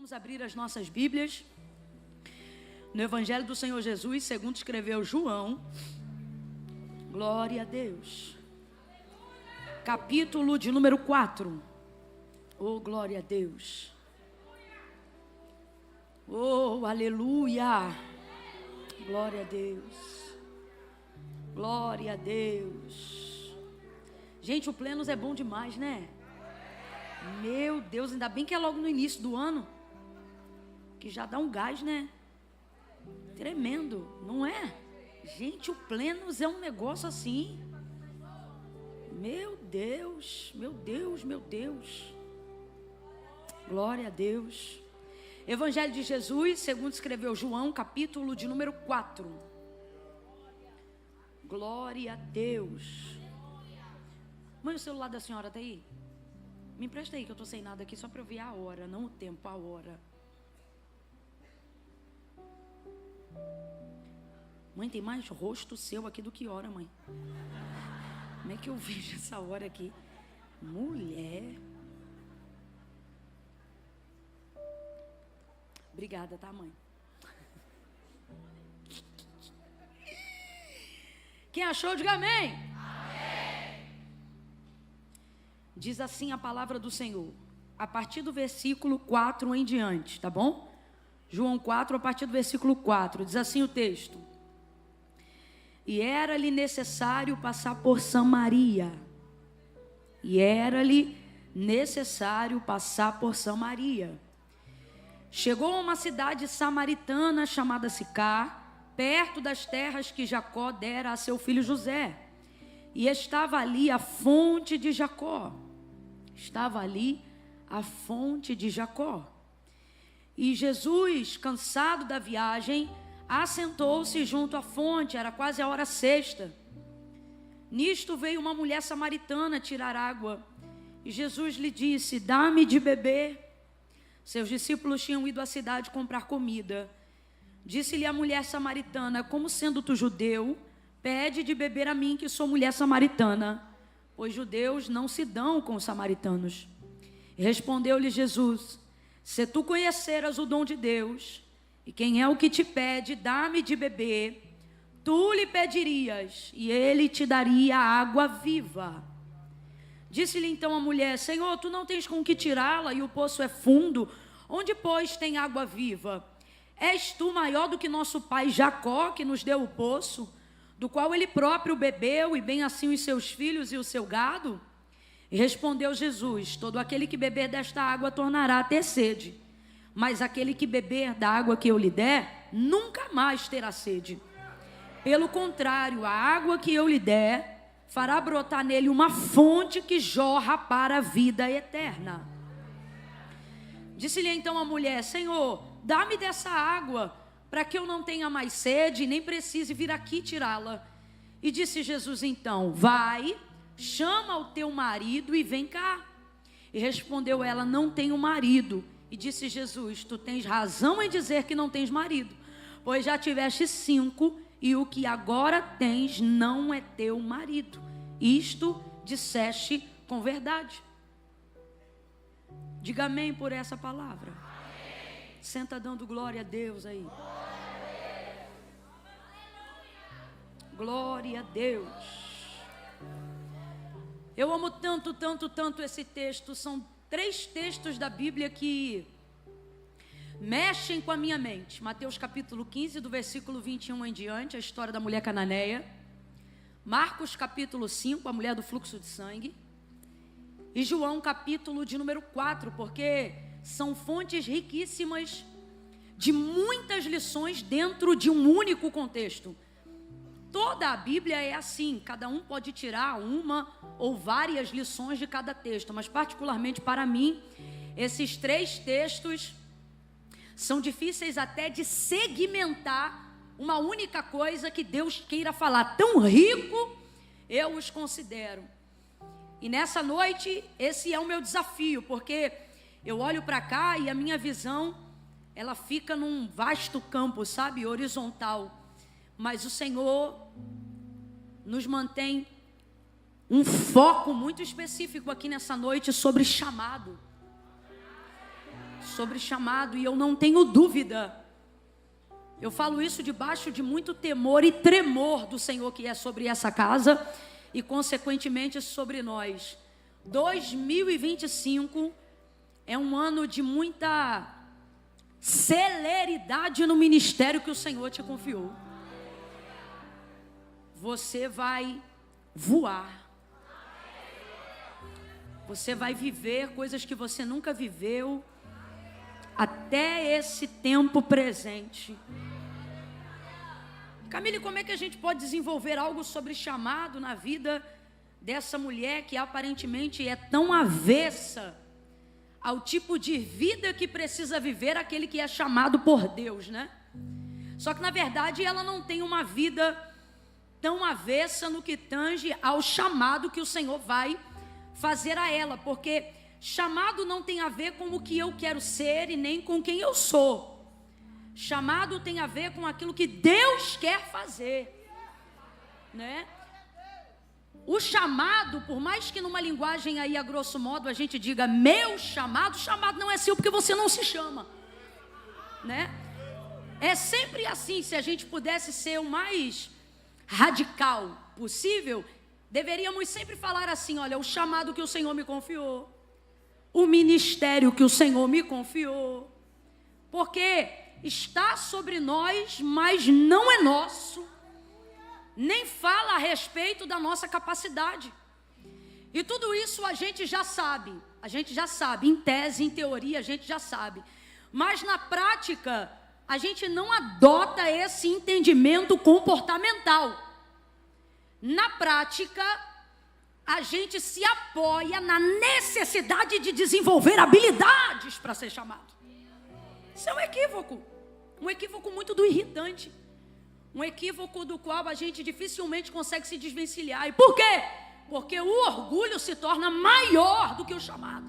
Vamos abrir as nossas Bíblias no Evangelho do Senhor Jesus, segundo escreveu João. Glória a Deus. Capítulo de número 4. Oh, glória a Deus. Oh, aleluia. Glória a Deus. Glória a Deus. Gente, o Plenos é bom demais, né? Meu Deus, ainda bem que é logo no início do ano, que já dá um gás, né? Tremendo, não é? Gente, o Plenos é um negócio assim. Meu Deus, meu Deus, meu Deus. Glória a Deus. Evangelho de Jesus, segundo escreveu João, capítulo de número 4. Glória a Deus. Mãe, o celular da senhora está aí? Me empresta aí que eu estou sem nada aqui, só para eu ver a hora, não o tempo, a hora. Mãe, tem mais rosto seu aqui do que hora, mãe. Como é que eu vejo essa hora aqui? Mulher. Obrigada, tá, mãe? Quem achou, diga amém. Amém. Diz assim a palavra do Senhor, a partir do versículo 4 em diante, tá bom? João 4, a partir do versículo 4, diz assim o texto: E era-lhe necessário passar por Samaria. E era-lhe necessário passar por Samaria. Chegou a uma cidade samaritana chamada Sicar, perto das terras que Jacó dera a seu filho José. E estava ali a fonte de Jacó. Estava ali a fonte de Jacó. E Jesus, cansado da viagem, assentou-se junto à fonte, era quase a hora sexta. Nisto veio uma mulher samaritana tirar água. E Jesus lhe disse: Dá-me de beber. Seus discípulos tinham ido à cidade comprar comida. Disse-lhe a mulher samaritana: Como sendo tu judeu, pede de beber a mim, que sou mulher samaritana, pois judeus não se dão com os samaritanos. E respondeu-lhe Jesus: Se tu conheceras o dom de Deus, e quem é o que te pede, dá-me de beber, tu lhe pedirias, e ele te daria água viva. Disse-lhe então a mulher: Senhor, tu não tens com que tirá-la, e o poço é fundo. Onde, pois, tem água viva? És tu maior do que nosso pai Jacó, que nos deu o poço, do qual ele próprio bebeu, e bem assim os seus filhos e o seu gado? E respondeu Jesus: Todo aquele que beber desta água tornará a ter sede, mas aquele que beber da água que eu lhe der, nunca mais terá sede. Pelo contrário, a água que eu lhe der fará brotar nele uma fonte que jorra para a vida eterna. Disse-lhe então a mulher: Senhor, dá-me dessa água, para que eu não tenha mais sede, nem precise vir aqui tirá-la. E disse Jesus então: Vai, chama o teu marido e vem cá. E respondeu ela: Não tenho marido. E disse Jesus: Tu tens razão em dizer que não tens marido, pois já tiveste 5, e o que agora tens não é teu marido. Isto disseste com verdade. Diga amém por essa palavra. Amém. Senta dando glória a Deus aí. Glória a Deus. Eu amo tanto, tanto, tanto esse texto. São 3 textos da Bíblia que mexem com a minha mente. Mateus capítulo 15, do versículo 21 em diante, a história da mulher cananeia. Marcos capítulo 5, a mulher do fluxo de sangue. E João capítulo de número 4, porque são fontes riquíssimas de muitas lições dentro de um único contexto. Toda a Bíblia é assim, cada um pode tirar uma ou várias lições de cada texto, mas particularmente para mim, esses 3 textos são difíceis até de segmentar uma única coisa que Deus queira falar. Tão rico eu os considero. E nessa noite, esse é o meu desafio, porque eu olho para cá e a minha visão, ela fica num vasto campo, sabe, horizontal. Mas o Senhor nos mantém um foco muito específico aqui nessa noite sobre chamado. sobre chamado, e eu não tenho dúvida. Eu falo isso debaixo de muito temor e tremor do Senhor que é sobre essa casa e consequentemente sobre nós. 2025 é um ano de muita celeridade no ministério que o Senhor te confiou. Você vai voar. Você vai viver coisas que você nunca viveu até esse tempo presente. Camille, como é que a gente pode desenvolver algo sobre chamado na vida dessa mulher que aparentemente é tão avessa ao tipo de vida que precisa viver aquele que é chamado por Deus, né? Só que na verdade ela não tem uma vida tão avessa no que tange ao chamado que o Senhor vai fazer a ela, porque chamado não tem a ver com o que eu quero ser e nem com quem eu sou. Chamado tem a ver com aquilo que Deus quer fazer, né? O chamado, por mais que numa linguagem aí a grosso modo a gente diga meu chamado, chamado não é seu porque você não se chama, né? É sempre assim. Se a gente pudesse ser o mais radical possível, deveríamos sempre falar assim: olha, o chamado que o Senhor me confiou, o ministério que o Senhor me confiou, porque está sobre nós, mas não é nosso, nem fala a respeito da nossa capacidade. E tudo isso a gente já sabe, em tese, em teoria, a gente já sabe. Mas na prática, a gente não adota esse entendimento comportamental. Na prática, a gente se apoia na necessidade de desenvolver habilidades para ser chamado. Isso é um equívoco muito do irritante, um equívoco do qual a gente dificilmente consegue se desvencilhar. E por quê? Porque o orgulho se torna maior do que o chamado.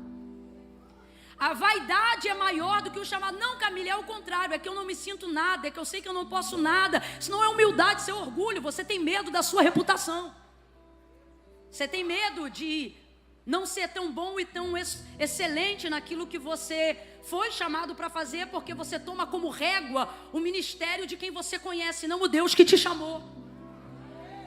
A vaidade é maior do que o chamado. Não, Camille, é o contrário, é que eu não me sinto nada, é que eu sei que eu não posso nada. Isso não é humildade, isso é orgulho. Você tem medo da sua reputação. Você tem medo de não ser tão bom e tão excelente naquilo que você foi chamado para fazer, porque você toma como régua o ministério de quem você conhece, não o Deus que te chamou.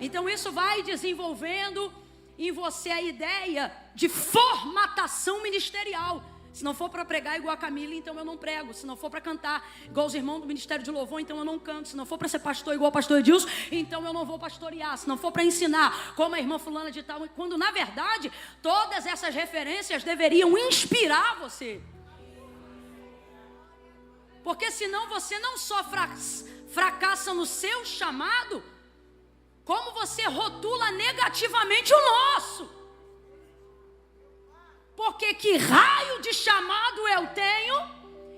Então isso vai desenvolvendo em você a ideia de formatação ministerial. Se não for para pregar igual a Camille, então eu não prego. Se não for para cantar igual os irmãos do Ministério de Louvor, então eu não canto. Se não for para ser pastor igual o pastor Edilson, então eu não vou pastorear. Se não for para ensinar como a irmã fulana de tal, quando na verdade todas essas referências deveriam inspirar você. Porque senão você não só fracassa no seu chamado, como você rotula negativamente o nosso. Porque que raio de chamado eu tenho,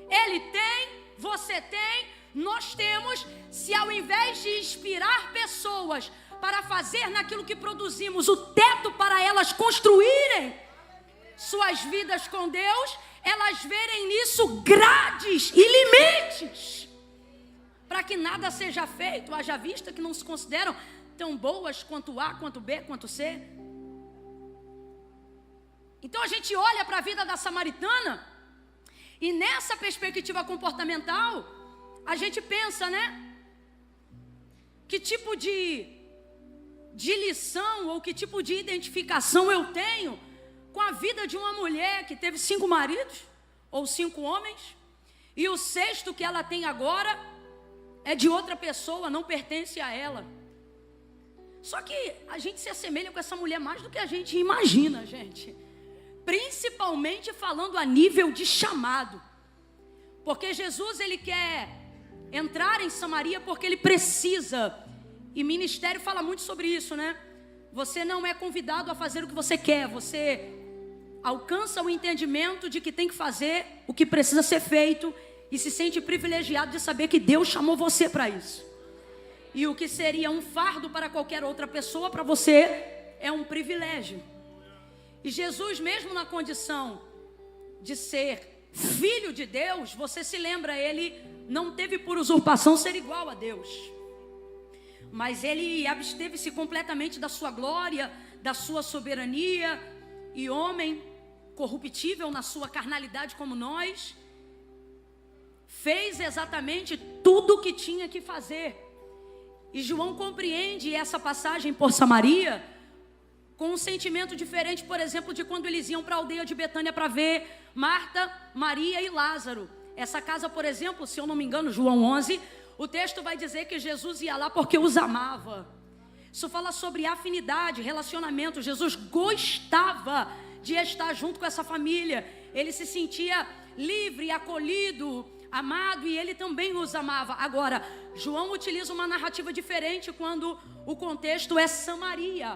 ele tem, você tem, nós temos, se ao invés de inspirar pessoas para fazer naquilo que produzimos o teto para elas construírem suas vidas com Deus, elas verem nisso grades e limites, para que nada seja feito, haja vista que não se consideram tão boas quanto A, quanto B, quanto C. Então a gente olha para a vida da samaritana e nessa perspectiva comportamental a gente pensa, né? Que tipo de lição ou que tipo de identificação eu tenho com a vida de uma mulher que teve 5 maridos ou 5 homens e o 6º que ela tem agora é de outra pessoa, não pertence a ela. Só que a gente se assemelha com essa mulher mais do que a gente imagina, gente. Principalmente falando a nível de chamado. Porque Jesus, ele quer entrar em Samaria porque ele precisa. E ministério fala muito sobre isso, né? Você não é convidado a fazer o que você quer. Você alcança o entendimento de que tem que fazer o que precisa ser feito. E se sente privilegiado de saber que Deus chamou você para isso. E o que seria um fardo para qualquer outra pessoa, para você é um privilégio. E Jesus, mesmo na condição de ser filho de Deus, você se lembra, ele não teve por usurpação ser igual a Deus. Mas ele absteve-se completamente da sua glória, da sua soberania, e homem corruptível na sua carnalidade como nós, fez exatamente tudo o que tinha que fazer. E João compreende essa passagem por Samaria com um sentimento diferente, por exemplo, de quando eles iam para a aldeia de Betânia para ver Marta, Maria e Lázaro. Essa casa, por exemplo, se eu não me engano, João 11, o texto vai dizer que Jesus ia lá porque os amava. Isso fala sobre afinidade, relacionamento. Jesus gostava de estar junto com essa família. Ele se sentia livre, acolhido, amado, e ele também os amava. Agora, João utiliza uma narrativa diferente quando o contexto é Samaria.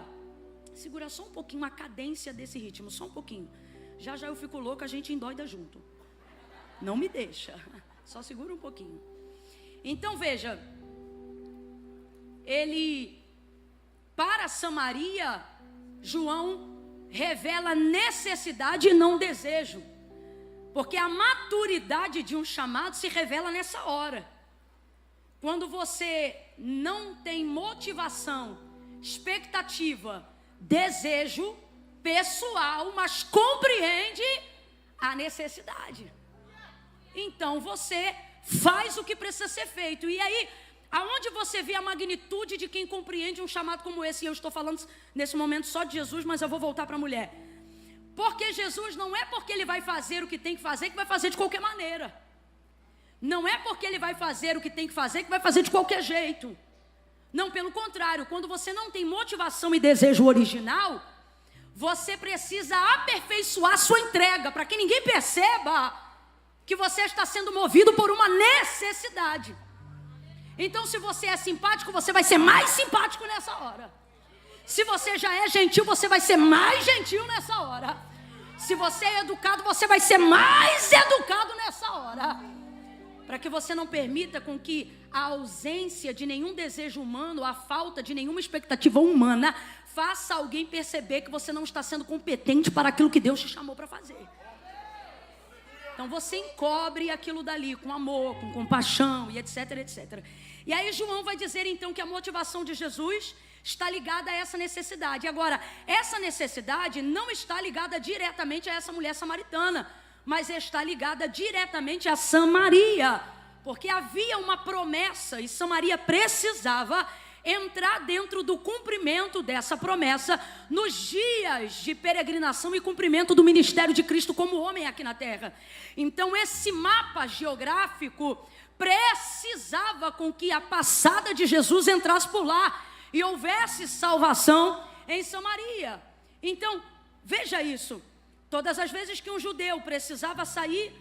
Segura só um pouquinho a cadência desse ritmo, só um pouquinho. Já já eu fico louca, a gente endoida junto. Não me deixa, só segura um pouquinho. Então veja, para Samaria, João revela necessidade e não desejo. Porque a maturidade de um chamado se revela nessa hora. Quando você não tem motivação, expectativa, desejo pessoal, mas compreende a necessidade. Então você faz o que precisa ser feito. E aí, aonde você vê a magnitude de quem compreende um chamado como esse? E eu estou falando nesse momento só de Jesus, mas eu vou voltar para a mulher. Porque Jesus não é porque ele vai fazer o que tem que fazer vai fazer de qualquer maneira. Não é porque ele vai fazer o que tem que fazer vai fazer de qualquer jeito. Não, pelo contrário, quando você não tem motivação e desejo original, você precisa aperfeiçoar sua entrega, para que ninguém perceba que você está sendo movido por uma necessidade. Então, se você é simpático, você vai ser mais simpático nessa hora. Se você já é gentil, você vai ser mais gentil nessa hora. Se você é educado, você vai ser mais educado nessa hora. Para que você não permita com que a ausência de nenhum desejo humano, a falta de nenhuma expectativa humana, faça alguém perceber que você não está sendo competente para aquilo que Deus te chamou para fazer. Então você encobre aquilo dali com amor, com compaixão e etc, etc. E aí João vai dizer então que a motivação de Jesus está ligada a essa necessidade. Agora, essa necessidade não está ligada diretamente a essa mulher samaritana, mas está ligada diretamente a Samaria, porque havia uma promessa e Samaria precisava entrar dentro do cumprimento dessa promessa nos dias de peregrinação e cumprimento do ministério de Cristo como homem aqui na terra. Então esse mapa geográfico precisava com que a passada de Jesus entrasse por lá e houvesse salvação em Samaria. Então veja isso, todas as vezes que um judeu precisava sair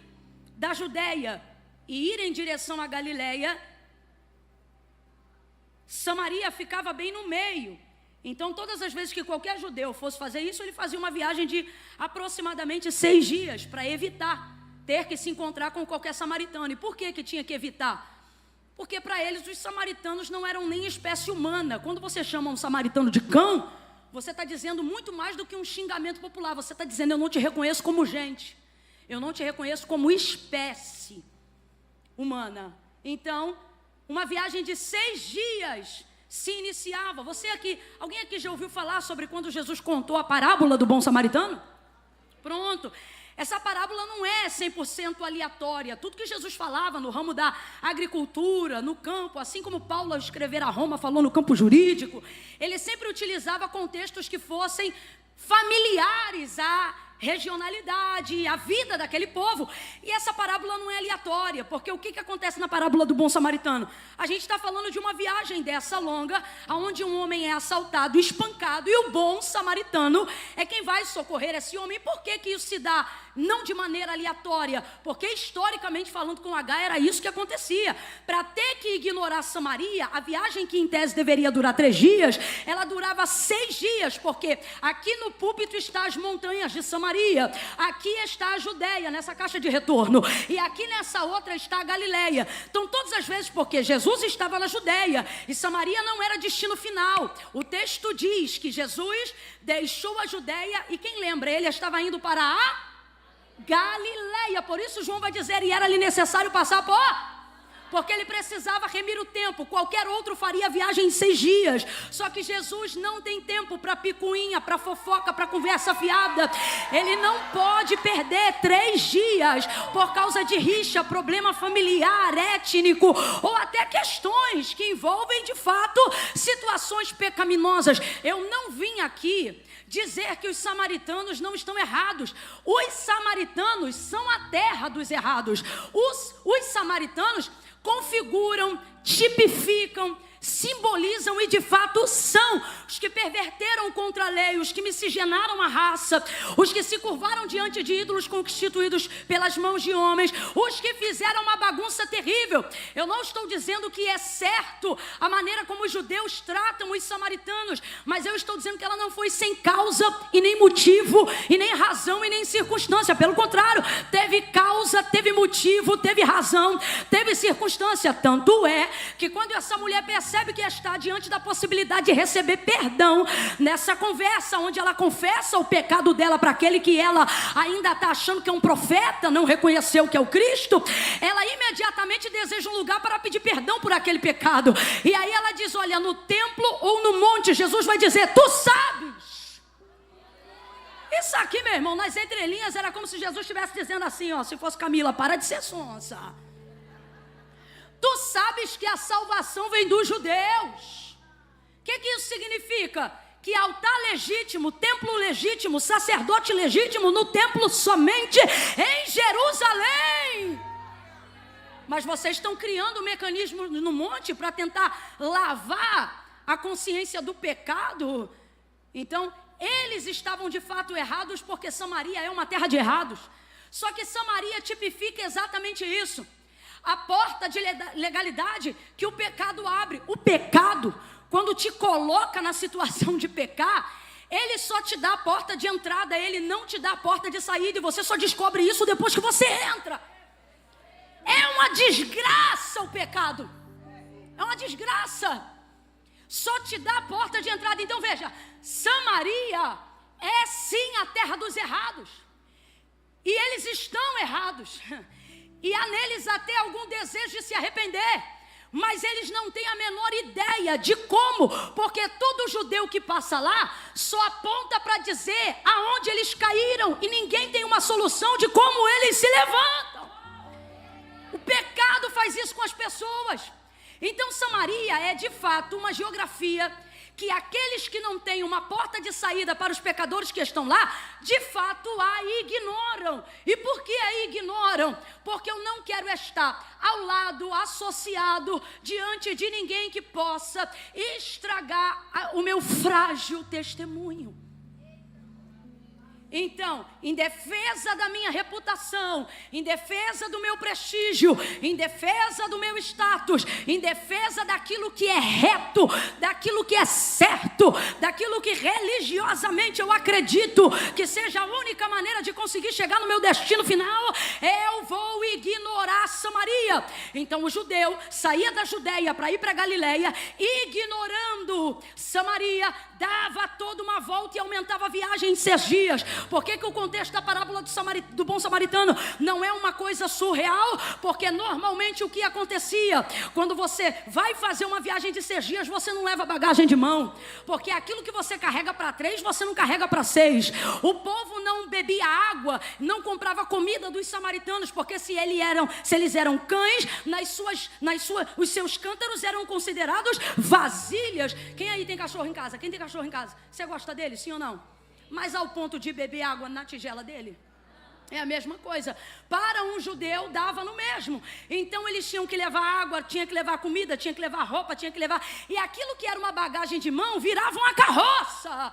da Judeia e ir em direção à Galileia, Samaria ficava bem no meio. Então todas as vezes que qualquer judeu fosse fazer isso, ele fazia uma viagem de aproximadamente 6 dias, para evitar ter que se encontrar com qualquer samaritano. E por que tinha que evitar? Porque para eles os samaritanos não eram nem espécie humana. Quando você chama um samaritano de cão, você está dizendo muito mais do que um xingamento popular. Você está dizendo: eu não te reconheço como gente, eu não te reconheço como espécie humana. Então uma viagem de 6 dias se iniciava. Alguém aqui já ouviu falar sobre quando Jesus contou a parábola do bom samaritano? Pronto. Essa parábola não é 100% aleatória. Tudo que Jesus falava no ramo da agricultura, no campo, assim como Paulo, ao escrever a Roma, falou no campo jurídico, ele sempre utilizava contextos que fossem familiares à regionalidade, à vida daquele povo. E essa parábola não é aleatória, porque o que acontece na parábola do bom samaritano? A gente está falando de uma viagem dessa longa, onde um homem é assaltado, espancado, e o bom samaritano é quem vai socorrer esse homem. E por que isso se dá? Não de maneira aleatória, porque historicamente falando com H era isso que acontecia. Para ter que ignorar Samaria, a viagem que em tese deveria durar 3 dias, ela durava 6 dias, porque aqui no púlpito está as montanhas de Samaria, aqui está a Judeia, nessa caixa de retorno, e aqui nessa outra está a Galileia. Então todas as vezes, porque Jesus estava na Judeia e Samaria não era destino final, o texto diz que Jesus deixou a Judeia e quem lembra, ele estava indo para a Galileia. Por isso João vai dizer: e era-lhe necessário passar por porque ele precisava remir o tempo. Qualquer outro faria a viagem em 6 dias. Só que Jesus não tem tempo para picuinha, para fofoca, para conversa fiada. Ele não pode perder 3 dias por causa de rixa, problema familiar, étnico, ou até questões que envolvem de fato situações pecaminosas. Eu não vim aqui dizer que os samaritanos não estão errados. Os samaritanos são a terra dos errados. Os samaritanos configuram, tipificam, simbolizam e de fato são os que perverteram contra a lei, os que miscigenaram a raça, os que se curvaram diante de ídolos constituídos pelas mãos de homens, os que fizeram uma bagunça terrível. Eu não estou dizendo que é certo a maneira como os judeus tratam os samaritanos, mas eu estou dizendo que ela não foi sem causa e nem motivo e nem razão e nem circunstância. Pelo contrário, teve causa, teve motivo, teve razão, teve circunstância. Tanto é que quando essa mulher percebe que está diante da possibilidade de receber perdão, nessa conversa onde ela confessa o pecado dela para aquele que ela ainda está achando que é um profeta, não reconheceu que é o Cristo, ela imediatamente deseja um lugar para pedir perdão por aquele pecado. E aí ela diz: olha, no templo ou no monte, Jesus vai dizer: tu sabes. Isso aqui, meu irmão, nas entrelinhas era como se Jesus estivesse dizendo assim, ó, se fosse Camila, para de ser sonsa. Tu sabes que a salvação vem dos judeus. O que isso significa? Que altar legítimo, templo legítimo, sacerdote legítimo no templo somente em Jerusalém. Mas vocês estão criando um mecanismo no monte para tentar lavar a consciência do pecado. Então, eles estavam de fato errados porque Samaria é uma terra de errados. Só que Samaria tipifica exatamente isso. A porta de legalidade que o pecado abre. O pecado, quando te coloca na situação de pecar, ele só te dá a porta de entrada, ele não te dá a porta de saída. E você só descobre isso depois que você entra. É uma desgraça o pecado. É uma desgraça. Só te dá a porta de entrada. Então veja, Samaria é sim a terra dos errados. E eles estão errados. E há neles até algum desejo de se arrepender, mas eles não têm a menor ideia de como, porque todo judeu que passa lá só aponta para dizer aonde eles caíram, e ninguém tem uma solução de como eles se levantam. O pecado faz isso com as pessoas. Então Samaria é de fato uma geografia que aqueles que não têm uma porta de saída para os pecadores que estão lá, de fato a ignoram. E por que a ignoram? Porque eu não quero estar ao lado, associado, diante de ninguém que possa estragar o meu frágil testemunho. Então, em defesa da minha reputação, em defesa do meu prestígio, em defesa do meu status, em defesa daquilo que é reto, daquilo que é certo, daquilo que religiosamente eu acredito que seja a única maneira de conseguir chegar no meu destino final, eu vou ignorar Samaria. Então o judeu saía da Judeia para ir para Galileia, ignorando Samaria, dava toda uma volta e aumentava a viagem em 6 dias. Por que o contexto da parábola do bom samaritano não é uma coisa surreal? Porque normalmente o que acontecia, quando você vai fazer uma viagem de 6 dias, você não leva bagagem de mão, porque aquilo que você carrega para 3, você não carrega para 6. O povo não bebia água, não comprava comida dos samaritanos, porque se eles eram cães, os seus cântaros eram considerados vasilhas. Quem aí tem cachorro em casa? Quem tem cachorro em casa? Você gosta dele, sim ou não? Mas ao ponto de beber água na tigela dele? É a mesma coisa. Para um judeu dava no mesmo. Então eles tinham que levar água, tinha que levar comida, tinha que levar roupa, tinha que levar... E aquilo que era uma bagagem de mão virava uma carroça,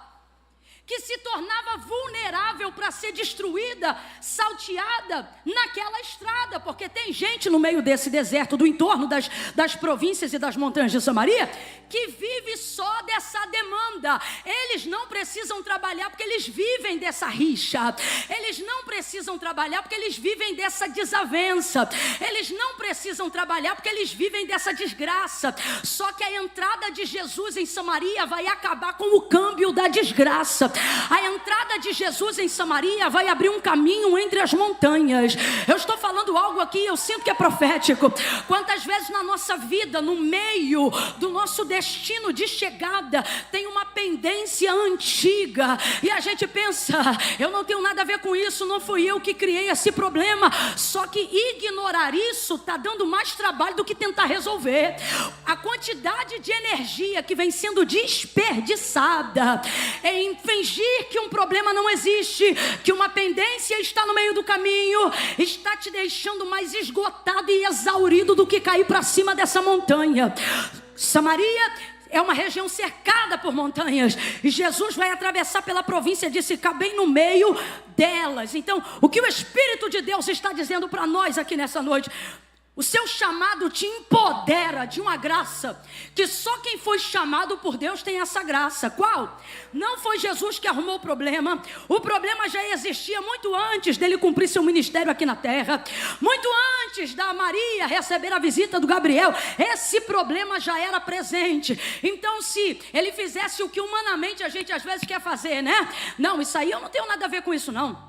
que se tornava vulnerável para ser destruída, salteada naquela estrada, porque tem gente no meio desse deserto, do entorno das províncias e das montanhas de Samaria, que vive só dessa demanda. Eles não precisam trabalhar porque eles vivem dessa rixa, eles não precisam trabalhar porque eles vivem dessa desavença, eles não precisam trabalhar porque eles vivem dessa desgraça. Só que a entrada de Jesus em Samaria vai acabar com o câmbio da desgraça. A entrada de Jesus em Samaria vai abrir um caminho entre as montanhas. Eu estou falando algo aqui, eu sinto que é profético. Quantas vezes na nossa vida, no meio do nosso destino de chegada, tem uma pendência antiga, e a gente pensa, eu não tenho nada a ver com isso, não fui eu que criei esse problema. Só que ignorar isso está dando mais trabalho do que tentar resolver. A quantidade de energia que vem sendo desperdiçada em fingir que um problema não existe, que uma pendência está no meio do caminho, está te deixando mais esgotado e exaurido do que cair para cima dessa montanha. Samaria é uma região cercada por montanhas, e Jesus vai atravessar pela província de Sicá, bem no meio delas. Então, o que o Espírito de Deus está dizendo para nós aqui nessa noite? O seu chamado te empodera de uma graça que só quem foi chamado por Deus tem essa graça. Qual? Não foi Jesus que arrumou o problema já existia muito antes dele cumprir seu ministério aqui na terra, muito antes da Maria receber a visita do Gabriel. Esse problema já era presente. Então, se ele fizesse o que humanamente a gente às vezes quer fazer, né? Não, isso aí eu não tenho nada a ver com isso não.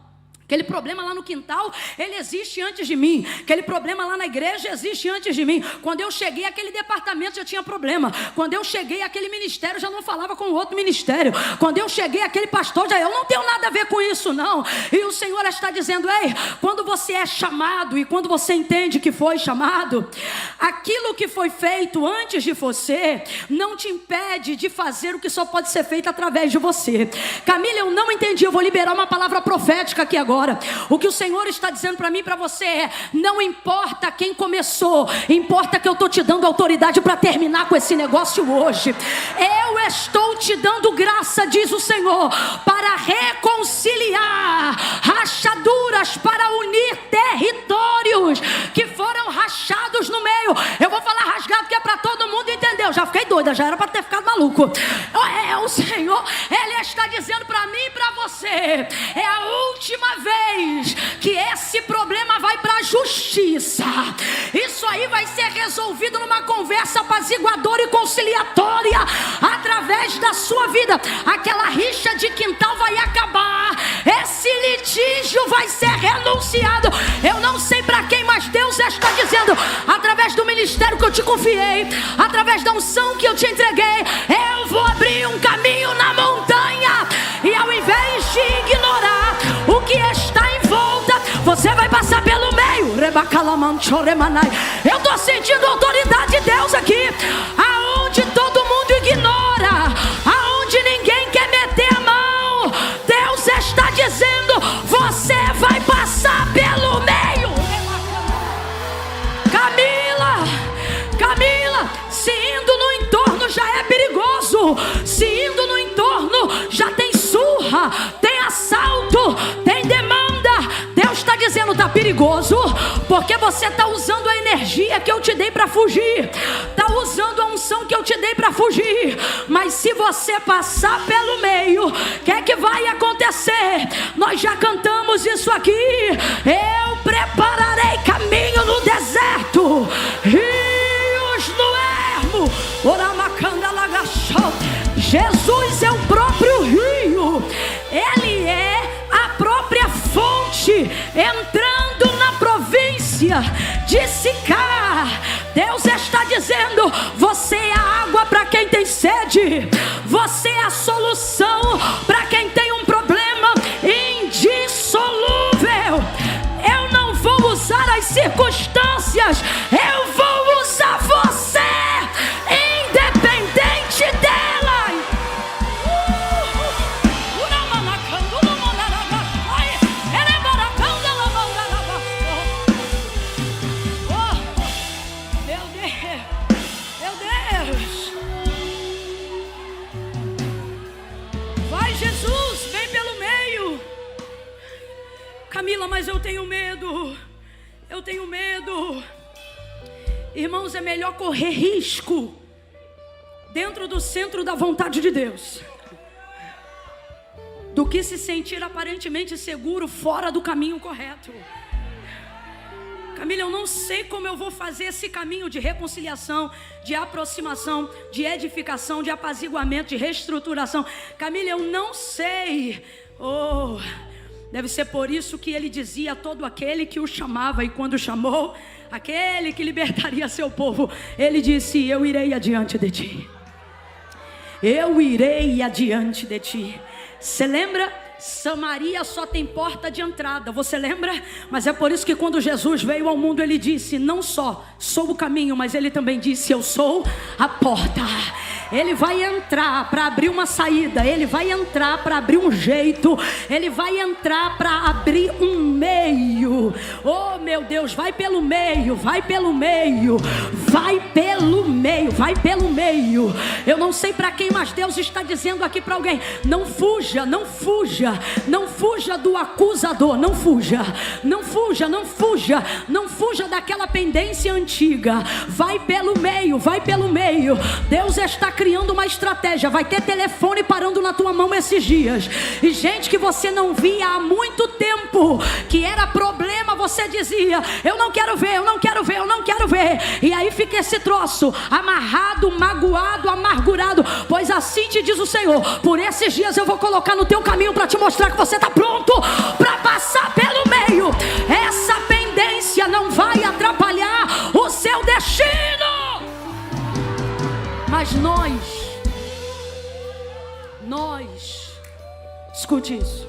Aquele problema lá no quintal, ele existe antes de mim. Aquele problema lá na igreja existe antes de mim. Quando eu cheguei, aquele departamento já tinha problema. Quando eu cheguei, aquele ministério já não falava com o outro ministério. Quando eu cheguei, aquele pastor já... Eu não tenho nada a ver com isso, não. E o Senhor está dizendo, ei, quando você é chamado e quando você entende que foi chamado, aquilo que foi feito antes de você não te impede de fazer o que só pode ser feito através de você. Camila, eu não entendi. Eu vou liberar uma palavra profética aqui agora. O que o Senhor está dizendo para mim e para você é: não importa quem começou, importa que eu estou te dando autoridade para terminar com esse negócio hoje. Eu estou te dando graça, diz o Senhor, para reconciliar rachaduras, para unir territórios que foram rachados no meio. Eu vou falar rasgado que é para todo mundo entender. Eu já fiquei doida, já era para ter ficado maluco. O Senhor, Ele está dizendo para mim e para você, é a última vez que esse problema vai para a justiça. Isso aí vai ser resolvido numa conversa apaziguadora e conciliatória através da sua vida. Aquela rixa de quintal vai acabar, esse litígio vai ser renunciado. Eu não sei para quem, mas Deus está dizendo, através do ministério que eu te confiei, através da unção que eu te entreguei, eu vou abrir um caminho na montanha, e ao invés de ignorar o que está em volta, você vai passar pelo meio. Eu estou sentindo a autoridade de Deus aqui. Aonde todo mundo ignora, aonde ninguém quer meter a mão, Deus está dizendo, você vai passar pelo meio. Camila, se indo no entorno já é perigoso, se indo no entorno já tem surra, tem assalto, tem demanda. Deus está dizendo, está perigoso, porque você está usando a energia que eu te dei para fugir, está usando a unção que eu te dei para fugir. Mas se você passar pelo meio, o que é que vai acontecer? Nós já cantamos isso aqui. Eu prepararei caminho no deserto, rios no ermo. Jesus é o próprio rio, Ele é a própria fonte, entrando na província de Sicá. Deus está dizendo, você é a água para quem tem sede, você é a solução para quem tem um problema indissolúvel. Eu não vou usar as circunstâncias, eu vou usar você, independente delas. Meu Deus, vai Jesus, vem pelo meio. Camila, mas eu tenho medo. Irmãos, é melhor correr risco dentro do centro da vontade de Deus do que se sentir aparentemente seguro fora do caminho correto. Camila, eu não sei como eu vou fazer esse caminho de reconciliação, de aproximação, de edificação, de apaziguamento, de reestruturação. Camila, eu não sei. Oh, deve ser por isso que ele dizia a todo aquele que o chamava, e quando chamou, aquele que libertaria seu povo, ele disse: eu irei adiante de ti. Eu irei adiante de ti. Você lembra? Samaria só tem porta de entrada, você lembra? Mas é por isso que quando Jesus veio ao mundo, ele disse: não só sou o caminho, mas ele também disse: eu sou a porta. Ele vai entrar para abrir uma saída, ele vai entrar para abrir um jeito, ele vai entrar para abrir um meio. Oh meu Deus, vai pelo meio, vai pelo meio, vai pelo meio, vai pelo meio. Eu não sei para quem, mas Deus está dizendo aqui para alguém: não fuja, não fuja, não fuja do acusador, não fuja, não fuja, não fuja, não fuja daquela pendência antiga. Vai pelo meio, vai pelo meio. Deus está criando uma estratégia. Vai ter telefone parando na tua mão esses dias, e gente que você não via há muito tempo, que era problema, você dizia: eu não quero ver, eu não quero ver, eu não quero ver. E aí fica esse troço amarrado, magoado, amargurado. Pois assim te diz o Senhor: por esses dias eu vou colocar no teu caminho para te mostrar que você está pronto para passar pelo meio. Essa pendência não vai atrapalhar o seu destino. Mas nós, escute isso,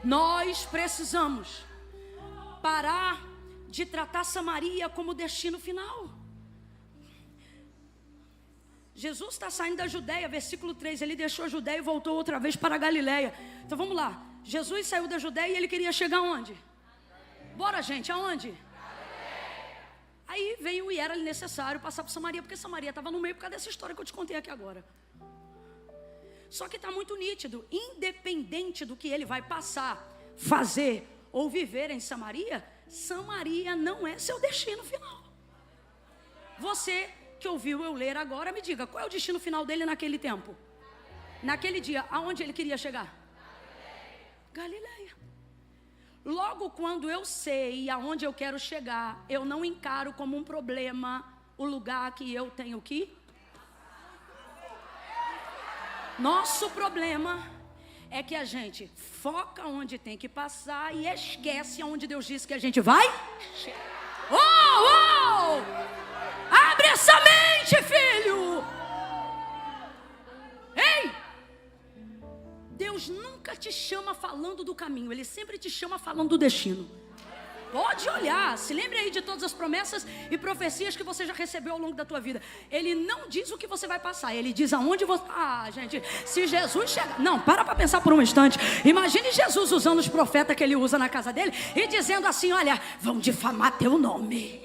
nós precisamos parar de tratar Samaria como destino final. Jesus está saindo da Judeia, versículo 3, ele deixou a Judeia e voltou outra vez para a Galileia. Então vamos lá, Jesus saiu da Judeia e ele queria chegar aonde? Bora gente, aonde? Aí veio e era necessário passar por Samaria, porque Samaria estava no meio por causa dessa história que eu te contei aqui agora. Só que está muito nítido, independente do que ele vai passar, fazer ou viver em Samaria, Samaria não é seu destino final. Você que ouviu eu ler agora, me diga, qual é o destino final dele naquele tempo? Naquele dia, aonde ele queria chegar? Galileia. Logo, quando eu sei aonde eu quero chegar, eu não encaro como um problema o lugar que eu tenho que ir. Nosso problema é que a gente foca onde tem que passar e esquece aonde Deus disse que a gente vai chegar. Oh! Abre essa mente, filho! Ei! Deus nunca te chama falando do caminho, Ele sempre te chama falando do destino. Pode olhar, se lembre aí de todas as promessas e profecias que você já recebeu ao longo da tua vida. Ele não diz o que você vai passar, Ele diz aonde você... Ah, gente, se Jesus chegar... Não, para pensar por um instante. Imagine Jesus usando os profetas que Ele usa na casa dele e dizendo assim: olha, vão difamar teu nome,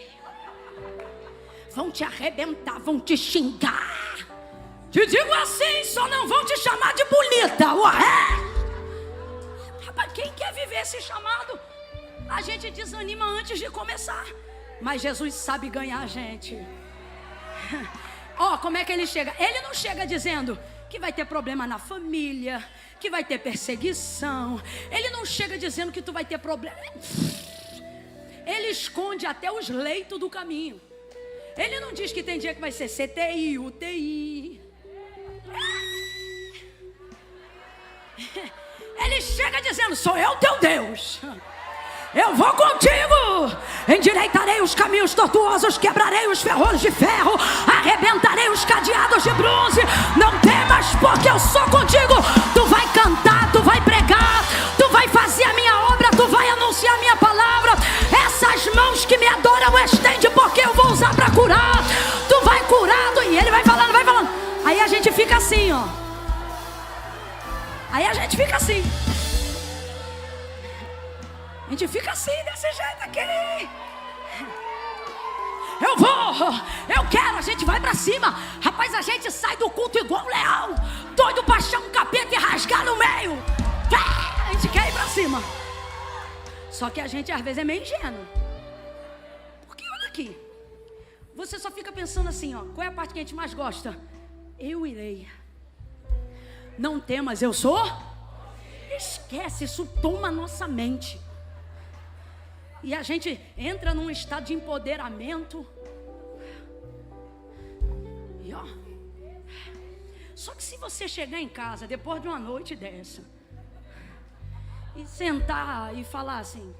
vão te arrebentar, vão te xingar. Te digo assim, só não vão te chamar de bonita. Ué! Rapaz, quem quer viver esse chamado? A gente desanima antes de começar. Mas Jesus sabe ganhar a gente. Ó, como é que Ele chega? Ele não chega dizendo que vai ter problema na família, que vai ter perseguição. Ele não chega dizendo que tu vai ter problema. Ele esconde até os leitos do caminho. Ele não diz que tem dia que vai ser CTI, UTI. Ele chega dizendo: sou eu teu Deus, eu vou contigo, endireitarei os caminhos tortuosos, quebrarei os ferrolhos de ferro, arrebentarei os cadeados de bronze. Não temas, porque eu sou contigo. Tu vai cantar, tu vai pregar, tu vai fazer a minha obra, tu vai anunciar a minha palavra. Essas mãos que me adoram estende, porque eu vou usar para curar. Tu vai curado. E Ele vai falando, vai falando. Aí a gente fica assim, ó. Aí a gente fica assim. A gente fica assim, desse jeito aqui. Eu vou, eu quero, a gente vai pra cima. Rapaz, a gente sai do culto igual um leão, doido pra achar um capeta e rasgar no meio. A gente quer ir pra cima. Só que a gente às vezes é meio ingênuo. Porque olha aqui, você só fica pensando assim, ó. Qual é a parte que a gente mais gosta? Eu irei. Não temas, eu sou. Esquece, isso toma a nossa mente. E a gente entra num estado de empoderamento. E ó, só que se você chegar em casa depois de uma noite dessa e sentar e falar assim: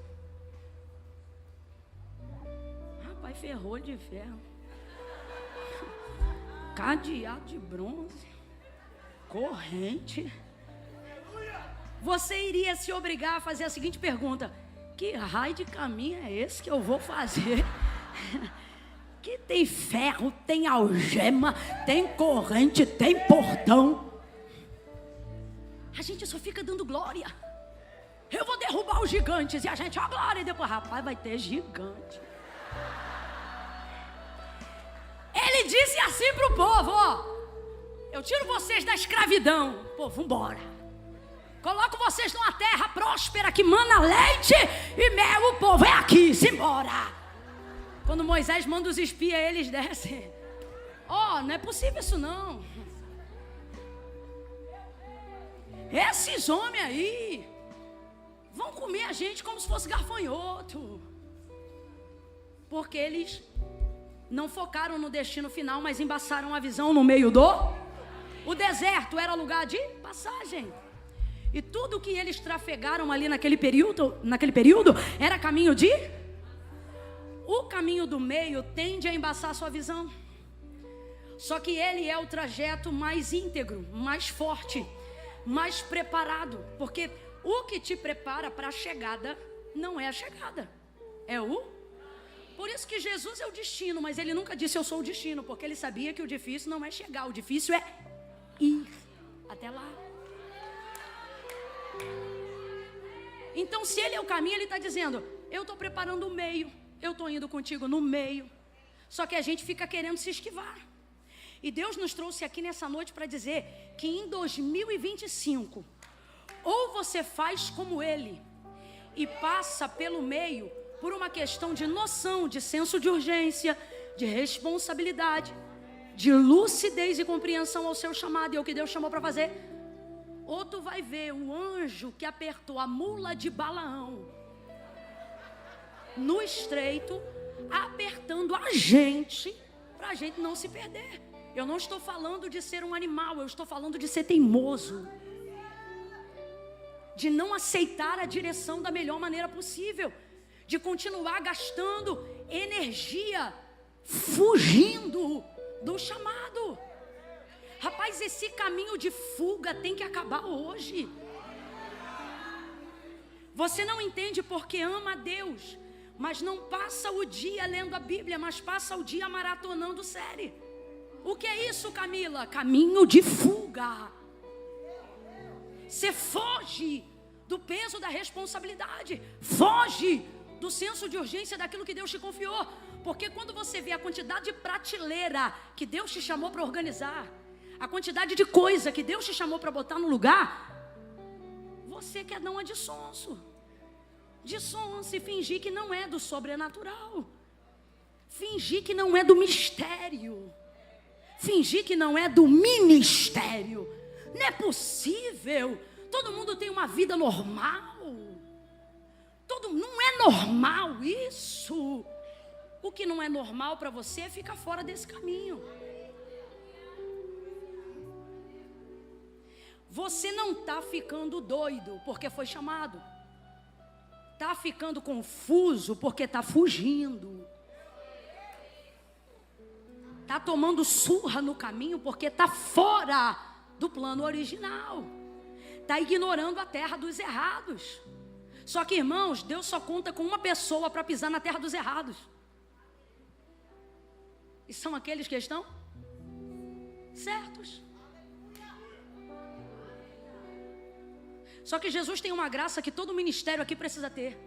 rapaz, ferrou de ferro, cadeado de bronze, corrente, você iria se obrigar a fazer a seguinte pergunta: que raio de caminho é esse que eu vou fazer? Que tem ferro, tem algema, tem corrente, tem portão. A gente só fica dando glória. Eu vou derrubar os gigantes. E a gente, ó, glória. E depois, rapaz, vai ter gigante. Ele disse assim pro povo: ó, eu tiro vocês da escravidão. Povo, vambora. Coloco vocês numa terra próspera que mana leite e mel. O povo é aqui, simbora. Quando Moisés manda os espias, eles descem. Ó, não é possível isso não. Esses homens aí vão comer a gente como se fosse gafanhoto. Porque eles não focaram no destino final, mas embaçaram a visão no meio do... O deserto era lugar de passagem. E tudo que eles trafegaram ali naquele período era caminho de... O caminho do meio tende a embaçar a sua visão. Só que ele é o trajeto mais íntegro, mais forte, mais preparado. Porque o que te prepara para a chegada não é a chegada, é o... Por isso que Jesus é o destino, mas ele nunca disse eu sou o destino, porque ele sabia que o difícil não é chegar, o difícil é ir até lá. Então, se ele é o caminho, ele está dizendo: eu estou preparando o meio, eu estou indo contigo no meio. Só que a gente fica querendo se esquivar. E Deus nos trouxe aqui nessa noite para dizer que em 2025, ou você faz como ele e passa pelo meio por uma questão de noção, de senso de urgência, de responsabilidade, de lucidez e compreensão ao seu chamado e ao que Deus chamou para fazer. Ou tu vai ver o anjo que apertou a mula de Balaão no estreito, apertando a gente, para a gente não se perder. Eu não estou falando de ser um animal, eu estou falando de ser teimoso, de não aceitar a direção da melhor maneira possível, de continuar gastando energia, fugindo do chamado. Rapaz, esse caminho de fuga tem que acabar hoje. Você não entende porque ama a Deus, mas não passa o dia lendo a Bíblia, mas passa o dia maratonando série. O que é isso, Camila? Caminho de fuga. Você foge do peso da responsabilidade, foge do senso de urgência daquilo que Deus te confiou. Porque quando você vê a quantidade de prateleira que Deus te chamou para organizar, a quantidade de coisa que Deus te chamou para botar no lugar, você quer dar uma de sonso e fingir que não é do sobrenatural, fingir que não é do mistério, fingir que não é do ministério. Não é possível. Todo mundo tem uma vida normal. Não é normal isso. O que não é normal para você fica fora desse caminho. Você não está ficando doido porque foi chamado. Está ficando confuso porque está fugindo. Está tomando surra no caminho porque está fora do plano original. Está ignorando a terra dos errados. Só que, irmãos, Deus só conta com uma pessoa para pisar na terra dos errados. E são aqueles que estão certos. Só que Jesus tem uma graça que todo ministério aqui precisa ter.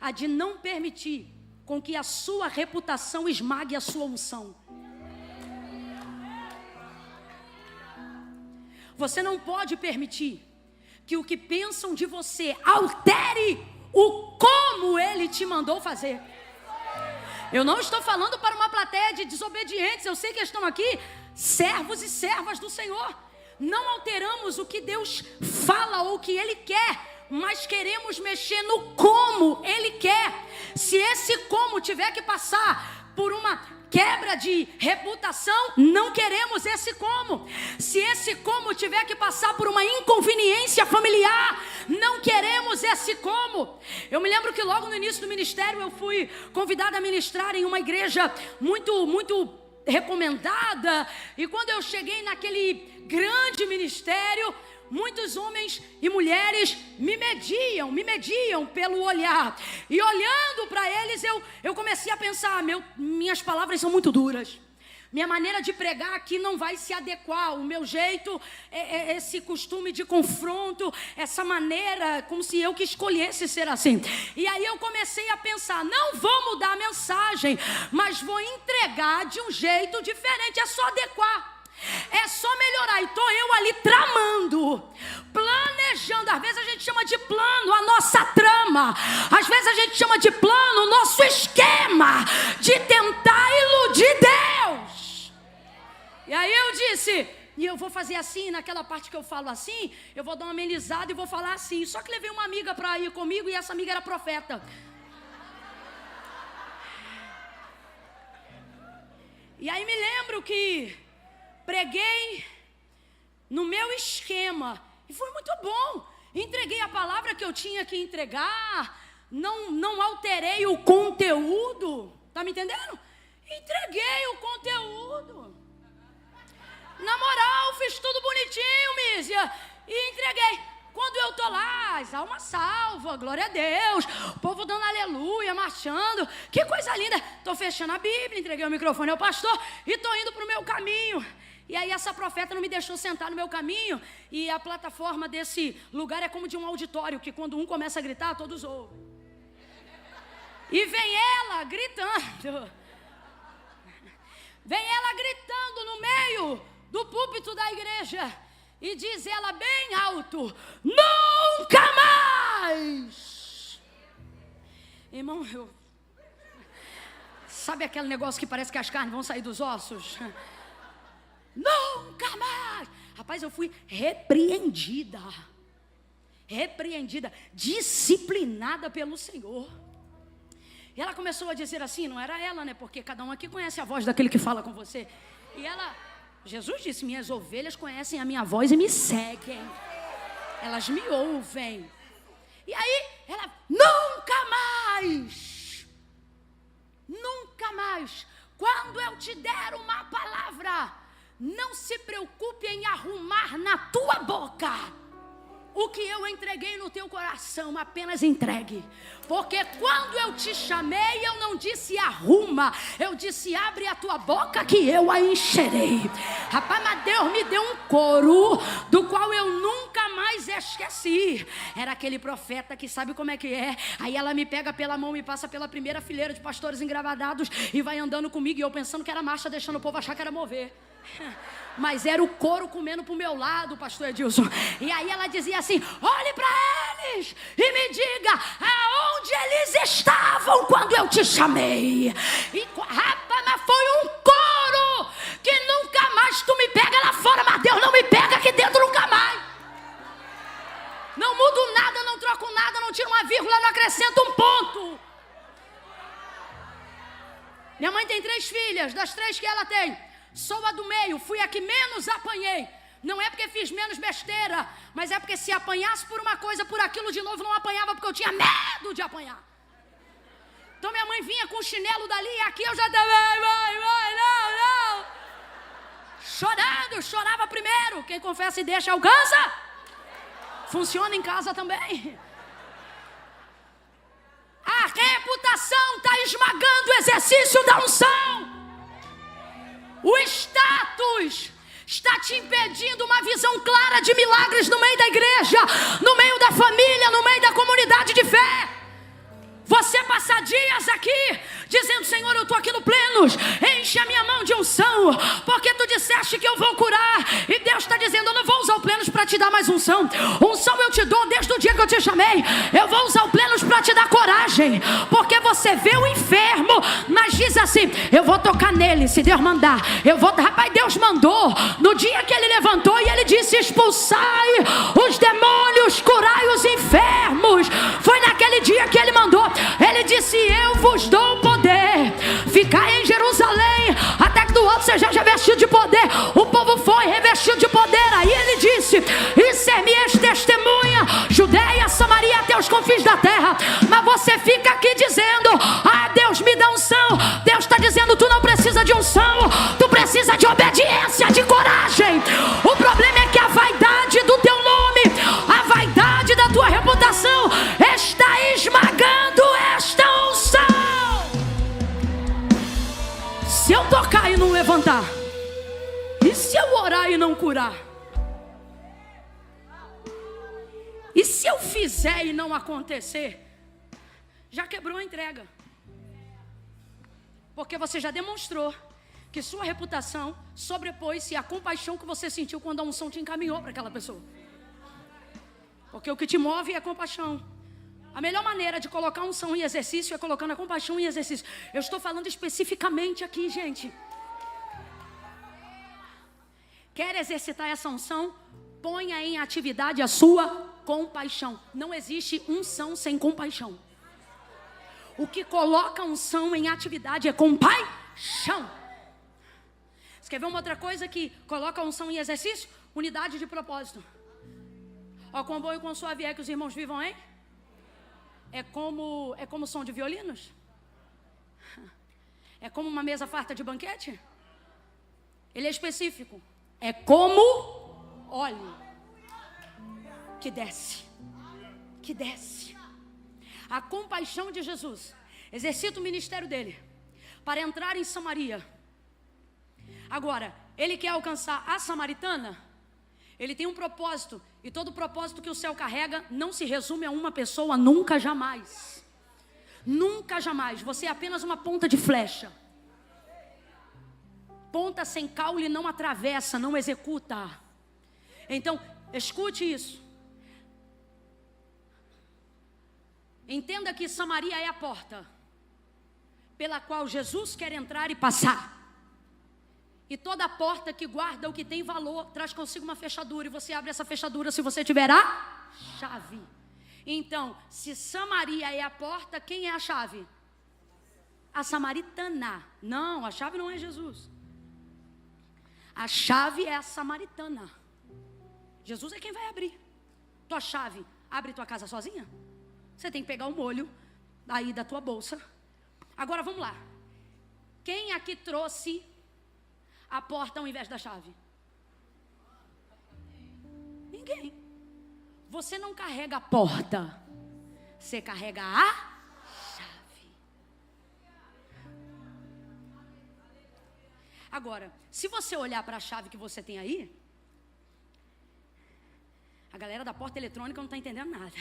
A de não permitir com que a sua reputação esmague a sua unção. Você não pode permitir que o que pensam de você altere o como Ele te mandou fazer. Eu não estou falando para uma plateia de desobedientes. Eu sei que estão aqui servos e servas do Senhor. Não alteramos o que Deus fala ou o que Ele quer, mas queremos mexer no como Ele quer. Se esse como tiver que passar por uma quebra de reputação, não queremos esse como. Se esse como tiver que passar por uma inconveniência familiar, não queremos esse como. Eu me lembro que logo no início do ministério eu fui convidada a ministrar em uma igreja muito recomendada, e quando eu cheguei naquele grande ministério, muitos homens e mulheres me mediam pelo olhar. E olhando para eles, eu comecei a pensar, minhas palavras são muito duras. Minha maneira de pregar aqui não vai se adequar. O meu jeito, esse costume de confronto, essa maneira, como se eu que escolhesse ser assim. E aí eu comecei a pensar, não vou mudar a mensagem, mas vou entregar de um jeito diferente. É só adequar. É só melhorar. E estou eu ali tramando, planejando. Às vezes a gente chama de plano a nossa trama. Às vezes a gente chama de plano o nosso esquema de tentar iludir Deus. E aí eu disse, e eu vou fazer assim, naquela parte que eu falo assim, eu vou dar uma amenizada e vou falar assim. Só que levei uma amiga para ir comigo e essa amiga era profeta. E aí me lembro que preguei no meu esquema e foi muito bom. Entreguei a palavra que eu tinha que entregar, não alterei o conteúdo, tá me entendendo? Entreguei o conteúdo. Na moral, fiz tudo bonitinho, Mísia, e entreguei. Quando eu tô lá, as almas salvas, glória a Deus, o povo dando aleluia, marchando, que coisa linda. Tô fechando a Bíblia, entreguei o microfone ao pastor e tô indo pro meu caminho. E aí essa profeta não me deixou sentar no meu caminho, e a plataforma desse lugar é como de um auditório, que quando um começa a gritar, todos ouvem. E vem ela gritando. Vem ela gritando no meio do púlpito da igreja. E diz ela bem alto, nunca mais. Irmão, sabe aquele negócio que parece que as carnes vão sair dos ossos? Nunca mais. Rapaz, eu fui repreendida, disciplinada pelo Senhor. E ela começou a dizer assim, não era ela, né? Porque cada um aqui conhece a voz daquele que fala com você. E ela, Jesus disse, minhas ovelhas conhecem a minha voz e me seguem. Elas me ouvem. E aí, ela, nunca mais, quando eu te der uma palavra, não se preocupe em arrumar na tua boca o que eu entreguei no teu coração, apenas entregue. Porque quando eu te chamei, eu não disse arruma, eu disse abre a tua boca que eu a encherei. Rapaz, mas Deus me deu um coro do qual eu nunca mais esqueci. Era aquele profeta que sabe como é que é. Aí ela me pega pela mão, me passa pela primeira fileira de pastores engravadados e vai andando comigo, e eu pensando que era marcha, deixando o povo achar que era mover. Mas era o couro comendo pro meu lado, pastor Edilson. E aí ela dizia assim, olhe para eles e me diga aonde eles estavam quando eu te chamei. E rapaz, mas foi um couro que nunca mais tu me pega lá fora, mas Deus não me pega aqui dentro nunca mais. Não mudo nada, não troco nada, não tiro uma vírgula, não acrescento um ponto. Minha mãe tem 3 filhas, das 3 que ela tem, sou a do meio, fui a que menos apanhei. Não é porque fiz menos besteira, mas é porque se apanhasse por uma coisa, por aquilo de novo não apanhava, porque eu tinha medo de apanhar. Então minha mãe vinha com o chinelo dali, e aqui eu já não. Chorando, chorava primeiro. Quem confessa e deixa alcança. Funciona em casa também. A reputação está esmagando o exercício da unção. O status está te impedindo uma visão clara de milagres no meio da igreja, no meio da família, no meio da comunidade de fé. Você passa dias aqui dizendo, Senhor, eu estou aqui no Plenos, enche a minha mão de unção, porque tu disseste que eu vou curar. E Deus está dizendo, eu não vou usar o Plenos para te dar mais unção. Unção eu te dou desde o dia que eu te chamei. Eu vou usar o Plenos para te dar coragem, porque você vê o enfermo, mas Deus diz assim: eu vou tocar nele, se Deus mandar. Rapaz, Deus mandou. No dia que ele levantou e ele disse: expulsai os demônios, curai os enfermos. Foi naquele dia que ele mandou. Ele disse: eu vos dou poder. Ficai em Jerusalém, até que do alto seja revestido de poder. O povo foi revestido de poder. Aí ele disse: e ser-me-eis testemunha, Judeia, Samaria, até os confins da terra. Mas você fica aqui dizendo: ah, Deus me dá unção. Deus está dizendo: tu não precisa de unção, tu precisa de obediência, de coragem. O problema é que a vaidade do teu nome, a vaidade da tua reputação está esmagando esta unção. Se eu tocar e não levantar, e se eu orar e não curar, e se eu fizer e não acontecer, já quebrou a entrega. Porque você já demonstrou que sua reputação sobrepôs-se à compaixão que você sentiu quando a unção te encaminhou para aquela pessoa. Porque o que te move é a compaixão. A melhor maneira de colocar unção em exercício é colocando a compaixão em exercício. Eu estou falando especificamente aqui, gente. Quer exercitar essa unção? Ponha em atividade a sua compaixão. Não existe unção sem compaixão. O que coloca unção em atividade é compaixão. Você quer ver uma outra coisa que coloca unção em exercício? Unidade de propósito. Ó, quão bom e quão suave é que os irmãos vivam, hein? É como som de violinos? É como uma mesa farta de banquete? Ele é específico. É como óleo que desce. Que desce. A compaixão de Jesus exercita o ministério dele para entrar em Samaria. Agora, ele quer alcançar a samaritana. Ele tem um propósito. E todo propósito que o céu carrega não se resume a uma pessoa, nunca, jamais. Nunca, jamais. Você é apenas uma ponta de flecha. Ponta sem caule não atravessa, não executa. Então, escute isso. Entenda que Samaria é a porta pela qual Jesus quer entrar e passar. E toda porta que guarda o que tem valor traz consigo uma fechadura. E você abre essa fechadura se você tiver a chave. Então, se Samaria é a porta, quem é a chave? A samaritana. Não, a chave não é Jesus. A chave é a samaritana. Jesus é quem vai abrir. Tua chave abre tua casa sozinha? Você tem que pegar o molho aí da tua bolsa. Agora vamos lá. Quem aqui trouxe a porta ao invés da chave? Ninguém. Você não carrega a porta, você carrega a chave. Agora, se você olhar para a chave que você tem aí, a galera da porta eletrônica não está entendendo nada.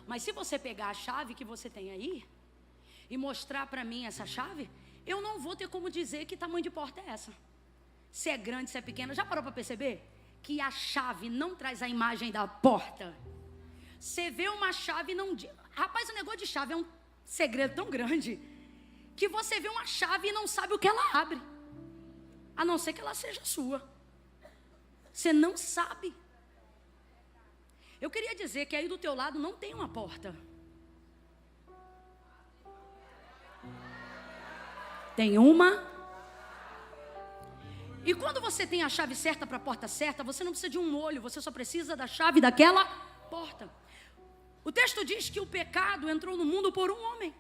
Mas se você pegar a chave que você tem aí e mostrar para mim essa chave, eu não vou ter como dizer que tamanho de porta é essa. Se é grande, se é pequena. Já parou para perceber que a chave não traz a imagem da porta? Você vê uma chave e não... Rapaz, o negócio de chave é um segredo tão grande que você vê uma chave e não sabe o que ela abre. A não ser que ela seja sua. Você não sabe. Eu queria dizer que aí do teu lado não tem uma porta. Tem uma. E quando você tem a chave certa para a porta certa, você não precisa de um molho, você só precisa da chave daquela porta. O texto diz que o pecado entrou no mundo por um homem,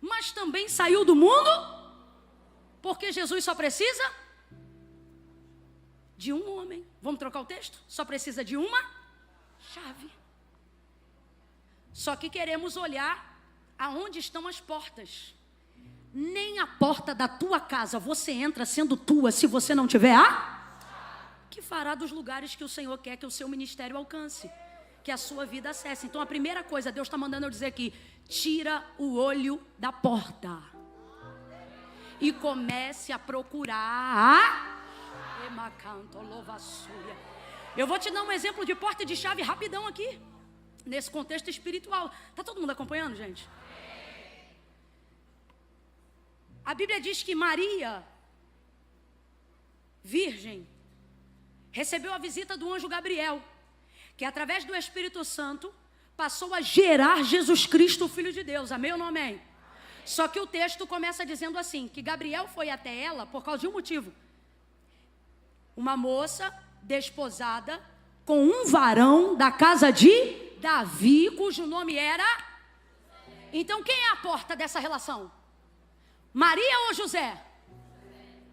mas também saiu do mundo porque Jesus só precisa de um homem. Vamos trocar o texto? Só precisa de uma chave. Só que queremos olhar aonde estão as portas. Nem a porta da tua casa você entra sendo tua se você não tiver que fará dos lugares que o Senhor quer que o seu ministério alcance, que a sua vida acesse. Então a primeira coisa, Deus está mandando eu dizer aqui: tira o olho da porta e comece a procurar Eu vou te dar um exemplo de porta de chave rapidão aqui, nesse contexto espiritual. Está todo mundo acompanhando, gente? A Bíblia diz que Maria, virgem, recebeu a visita do anjo Gabriel, que através do Espírito Santo passou a gerar Jesus Cristo, o Filho de Deus. Amém ou não amém? Só que o texto começa dizendo assim, que Gabriel foi até ela por causa de um motivo. Uma moça desposada com um varão da casa de Davi, cujo nome era... Então quem é a porta dessa relação? Maria ou José?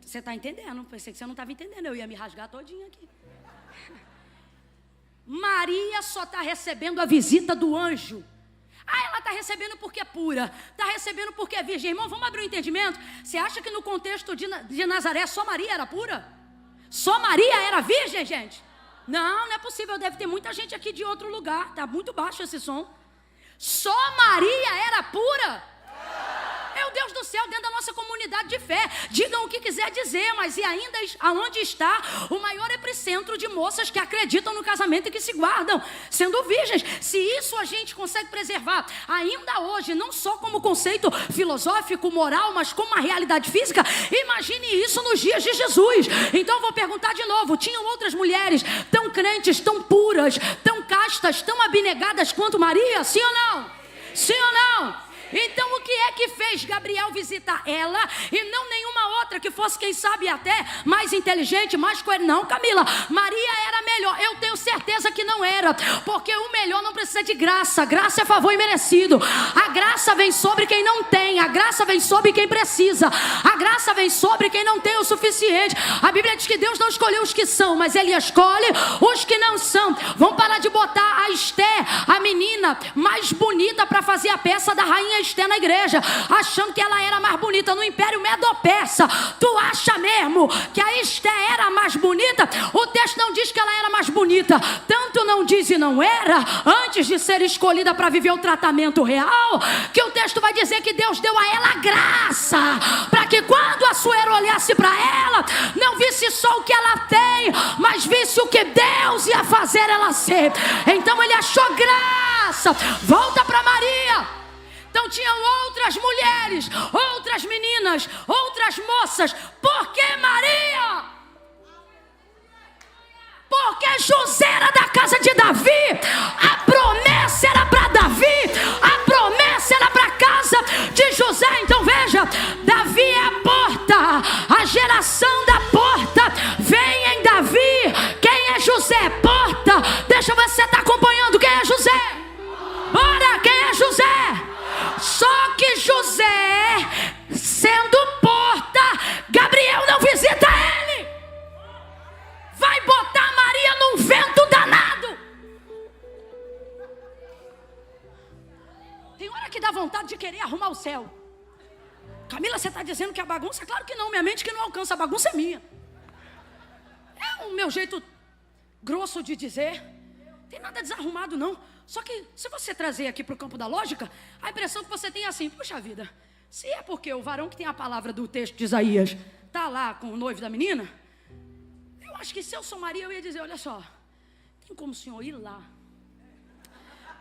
Você está entendendo? Pensei que você não estava entendendo, eu ia me rasgar todinha aqui. Maria só está recebendo a visita do anjo. Ela está recebendo porque é pura, está recebendo porque é virgem. Irmão, vamos abrir um entendimento? Você acha que no contexto de Nazaré só Maria era pura? Só Maria era virgem, gente? Não, não é possível, deve ter muita gente aqui de outro lugar. Está muito baixo esse som. Só Maria era pura? Meu Deus do céu, dentro da nossa comunidade de fé, digam o que quiser dizer, mas e ainda aonde está o maior epicentro de moças que acreditam no casamento e que se guardam sendo virgens? Se isso a gente consegue preservar ainda hoje, não só como conceito filosófico, moral, mas como uma realidade física, imagine isso nos dias de Jesus. Então eu vou perguntar de novo, tinham outras mulheres tão crentes, tão puras, tão castas, tão abnegadas quanto Maria? Sim ou não? Sim ou não? Então o que é que fez Gabriel visitar ela e não nenhuma outra que fosse, quem sabe, até mais inteligente, mais coerente? Não, Camila, Maria era melhor. Eu tenho certeza que não era, porque o melhor não precisa de graça. Graça é favor imerecido. A graça vem sobre quem não tem, a graça vem sobre quem precisa, a graça vem sobre quem não tem o suficiente. A Bíblia diz que Deus não escolheu os que são, mas Ele escolhe os que não são. Vamos parar de botar a Esther, a menina mais bonita, para fazer a peça da rainha Esther na igreja, achando que ela era mais bonita. No Império Medo-Persa, tu acha mesmo que a Esther era mais bonita? O texto não diz que ela era mais bonita, tanto não diz e não era, antes de ser escolhida para viver o tratamento real, que o texto vai dizer que Deus deu a ela graça, para que quando a Assuero olhasse para ela, não visse só o que ela tem, mas visse o que Deus ia fazer ela ser. Então ele achou graça. Volta para Maria. Então tinham outras mulheres, outras meninas, outras moças. Por que Maria? Porque José era da casa de Davi. A promessa era para Davi, a promessa era para a casa de José. Então veja, Davi é a porta, a geração da porta vem em Davi. Quem é José? Porta. Deixa eu ver se você está acompanhando. Quem é José? Ora, quem é José? Só que José, sendo porta, Gabriel não visita ele. Vai botar Maria num vento danado. Tem hora que dá vontade de querer arrumar o céu. Camila, você está dizendo que é bagunça? Claro que não, minha mente que não alcança, a bagunça é minha. É o meu jeito grosso de dizer. Não tem nada desarrumado não. Só que se você trazer aqui para o campo da lógica, a impressão que você tem é assim: puxa vida, se é porque o varão que tem a palavra do texto de Isaías está lá com o noivo da menina, eu acho que se eu sou Maria, eu ia dizer: olha só, tem como o senhor ir lá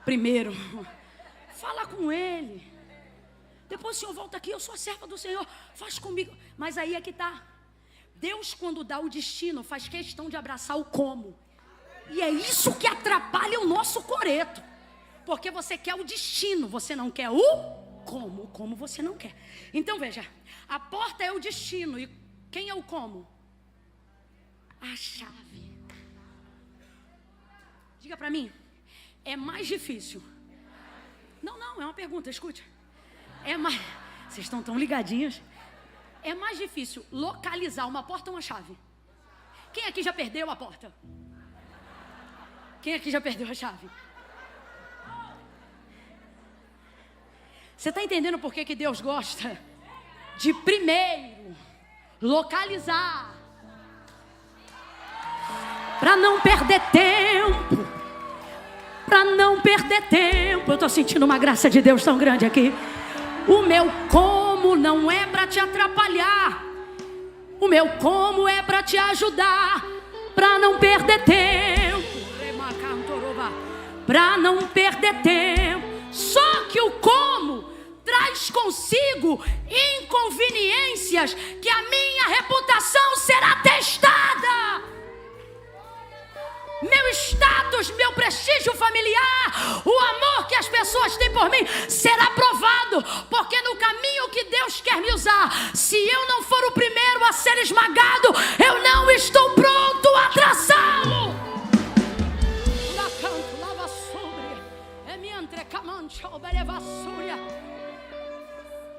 primeiro, fala com ele, depois o senhor volta aqui, eu sou a serva do Senhor, faz comigo. Mas aí é que está, Deus, quando dá o destino, faz questão de abraçar o como. E é isso que atrapalha o nosso coreto, porque você quer o destino, você não quer o como você não quer. Então veja, a porta é o destino, e quem é o como? A chave. Diga para mim, é mais difícil? Não, é uma pergunta, escute. É mais, vocês estão tão ligadinhos. É mais difícil localizar uma porta ou uma chave? Quem aqui já perdeu a porta? Quem aqui já perdeu a chave? Você está entendendo por que Deus gosta de primeiro localizar? Para não perder tempo. Para não perder tempo. Eu estou sentindo uma graça de Deus tão grande aqui. O meu como não é para te atrapalhar. O meu como é para te ajudar. Para não perder tempo. Para não perder tempo. Só que o como traz traz consigo inconveniências que a minha reputação será testada. Meu status, meu prestígio familiar, o amor que as pessoas têm por mim será provado, porque no caminho que Deus quer me usar, se eu não for o primeiro a ser esmagado, eu não estou pronto a traçá-lo.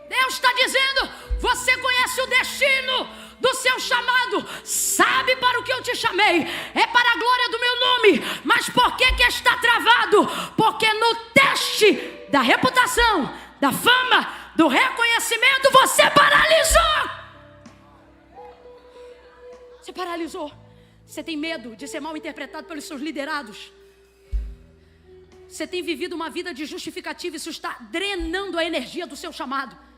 Deus está dizendo: você conhece o destino do seu chamado, sabe para o que eu te chamei, é para a glória do meu nome. Mas por que está travado? Porque no teste da reputação, da fama, do reconhecimento, você paralisou. Você paralisou. Você tem medo de ser mal interpretado pelos seus liderados. Você tem vivido uma vida de justificativa, isso está drenando a energia do seu chamado.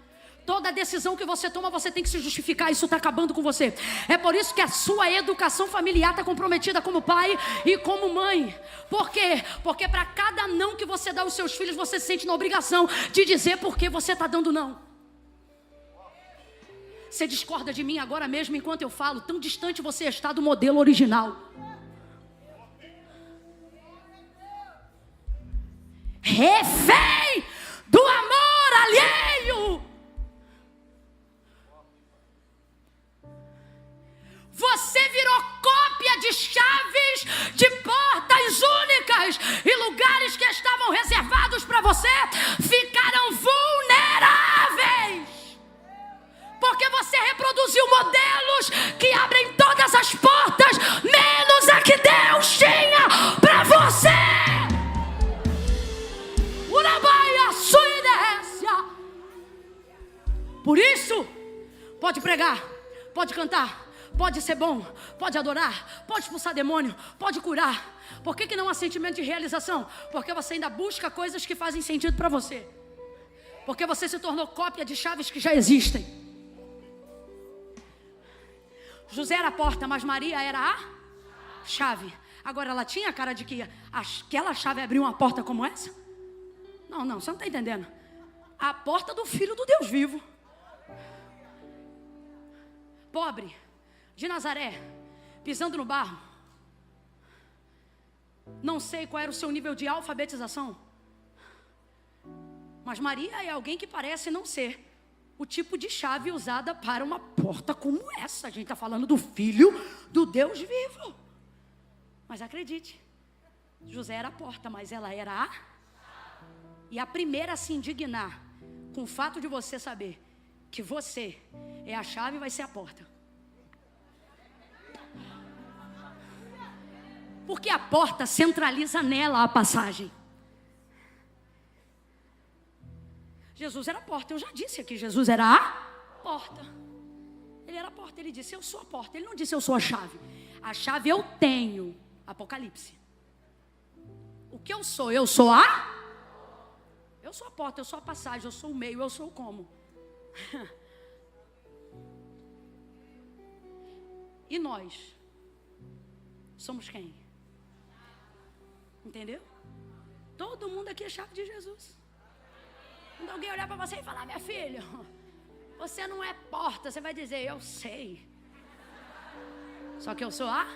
Toda decisão que você toma, você tem que se justificar. Isso está acabando com você. É por isso que a sua educação familiar está comprometida como pai e como mãe. Por quê? Porque para cada não que você dá aos seus filhos, você se sente na obrigação de dizer por que você está dando não. Você discorda de mim agora mesmo enquanto eu falo. Tão distante você está do modelo original. Refém do amor alheio. Você virou cópia de chaves de portas únicas, e lugares que estavam reservados para você ficaram vulneráveis, porque você reproduziu modelos que abrem todas as portas, menos a que Deus tinha para você. Por isso, pode pregar, pode cantar, pode ser bom, pode adorar, pode expulsar demônio, pode curar. Por que não há sentimento de realização? Porque você ainda busca coisas que fazem sentido para você. Porque você se tornou cópia de chaves que já existem. José era a porta, mas Maria era a chave. Agora, ela tinha a cara de que aquela chave abriu uma porta como essa? Não, você não está entendendo. A porta do Filho do Deus vivo. Pobre, de Nazaré, pisando no barro. Não sei qual era o seu nível de alfabetização, mas Maria é alguém que parece não ser o tipo de chave usada para uma porta como essa. A gente está falando do Filho do Deus vivo. Mas acredite, José era a porta, mas ela era a... E a primeira a se indignar com o fato de você saber que você é a chave, vai ser a porta. Porque a porta centraliza nela a passagem. Jesus era a porta. Eu já disse aqui, Jesus era a porta. Ele era a porta, ele disse: eu sou a porta. Ele não disse: eu sou a chave. A chave eu tenho. Apocalipse. O que eu sou? Eu sou a... Eu sou a porta, eu sou a passagem, eu sou o meio, eu sou o como. E nós somos quem? Entendeu? Todo mundo aqui é chave de Jesus. Quando alguém olhar para você e falar: minha filha, você não é porta, você vai dizer: eu sei. Só que eu sou a...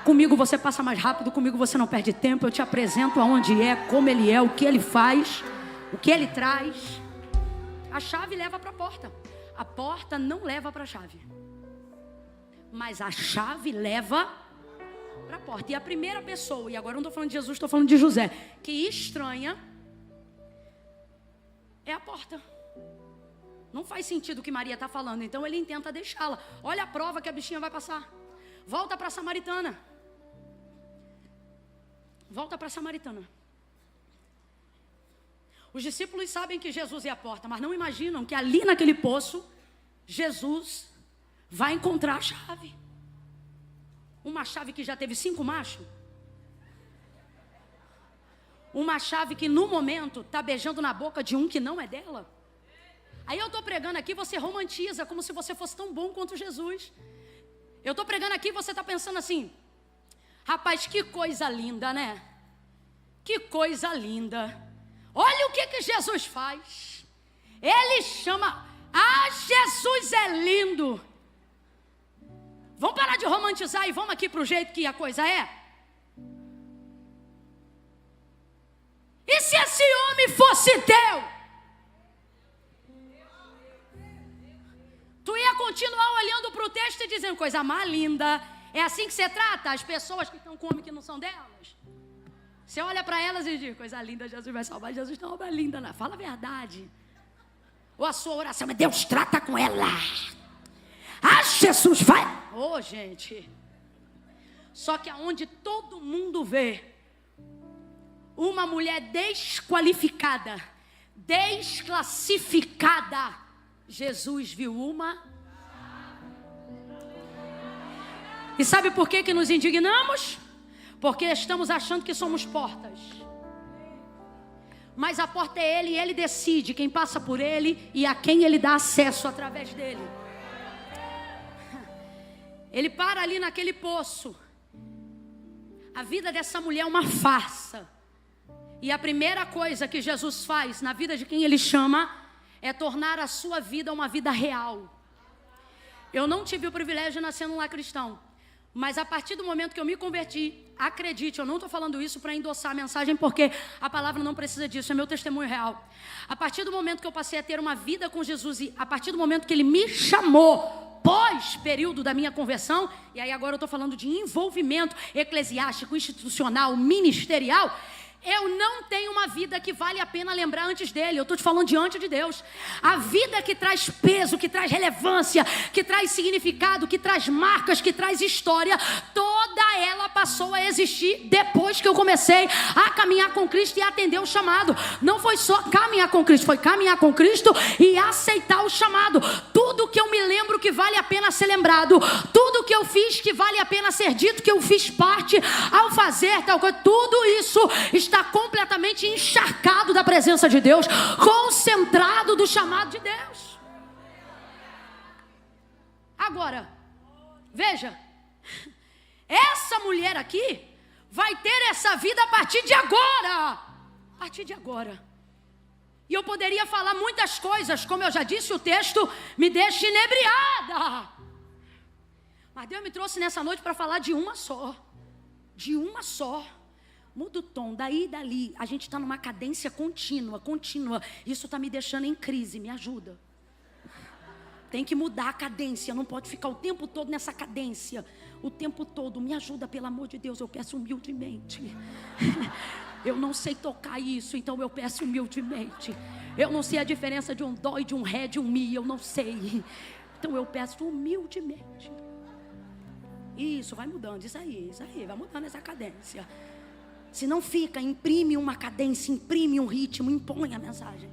Comigo você passa mais rápido, comigo você não perde tempo. Eu te apresento aonde é, como ele é, o que ele faz, o que ele traz. A chave leva para a porta. A porta não leva para a chave, mas a chave leva para a porta. E a primeira pessoa, e agora não estou falando de Jesus, estou falando de José, que estranha é a porta. Não faz sentido o que Maria está falando, então ele intenta deixá-la. Olha a prova que a bichinha vai passar. Volta para a Samaritana. Volta para a Samaritana. Os discípulos sabem que Jesus é a porta, mas não imaginam que ali naquele poço, Jesus vai encontrar a chave. Uma chave que já teve 5 machos. Uma chave que no momento está beijando na boca de um que não é dela. Aí eu estou pregando aqui, você romantiza como se você fosse tão bom quanto Jesus. Eu estou pregando aqui e você está pensando assim: rapaz, que coisa linda, né? Que coisa linda. Olha o que Jesus faz. Ele chama, Jesus é lindo. Vamos parar de romantizar e vamos aqui para o jeito que a coisa é? E se esse homem fosse teu? Tu ia continuar olhando para o texto e dizendo, coisa mais linda. É assim que você trata as pessoas que estão com homem que não são delas? Você olha para elas e diz, coisa linda, Jesus vai salvar. Jesus não é obra linda, não. Fala a verdade. Ou a sua oração, mas Deus trata com ela. Jesus vai. Gente. Só que aonde todo mundo vê uma mulher desqualificada, desclassificada, Jesus viu uma. E sabe por que nos indignamos? Porque estamos achando que somos portas. Mas a porta é Ele e Ele decide quem passa por Ele e a quem Ele dá acesso através dele. Ele para ali naquele poço. A vida dessa mulher é uma farsa. E a primeira coisa que Jesus faz na vida de quem Ele chama é tornar a sua vida uma vida real. Eu não tive o privilégio de nascer num lar cristão. Mas a partir do momento que eu me converti, acredite, eu não estou falando isso para endossar a mensagem, porque a palavra não precisa disso, é meu testemunho real. A partir do momento que eu passei a ter uma vida com Jesus e a partir do momento que Ele me chamou, pós período da minha conversão, e aí agora eu estou falando de envolvimento eclesiástico, institucional, ministerial, eu não tenho uma vida que vale a pena lembrar antes dele. Eu estou te falando diante de Deus. A vida que traz peso, que traz relevância, que traz significado, que traz marcas, que traz história, toda ela passou a existir depois que eu comecei a caminhar com Cristo e atender o chamado. Não foi só caminhar com Cristo, foi caminhar com Cristo e aceitar o chamado. Tudo que eu me lembro que vale a pena ser lembrado, tudo que eu fiz que vale a pena ser dito, que eu fiz parte ao fazer tal coisa, tudo isso está completamente encharcado da presença de Deus, concentrado do chamado de Deus. Agora, veja, essa mulher aqui vai ter essa vida a partir de agora. A partir de agora. E eu poderia falar muitas coisas, como eu já disse, o texto me deixa inebriada. Mas Deus me trouxe nessa noite para falar de uma só. De uma só. Muda o tom, daí e dali. A gente está numa cadência contínua. Isso está me deixando em crise, me ajuda. Tem que mudar a cadência, não pode ficar o tempo todo nessa cadência. O tempo todo, me ajuda, pelo amor de Deus, eu peço humildemente. Eu não sei tocar isso, então eu peço humildemente. Eu não sei a diferença de um dó e de um ré, de um mi, eu não sei. Então eu peço humildemente. Isso, vai mudando, isso aí, vai mudando essa cadência. Se não fica, imprime uma cadência, imprime um ritmo, impõe a mensagem.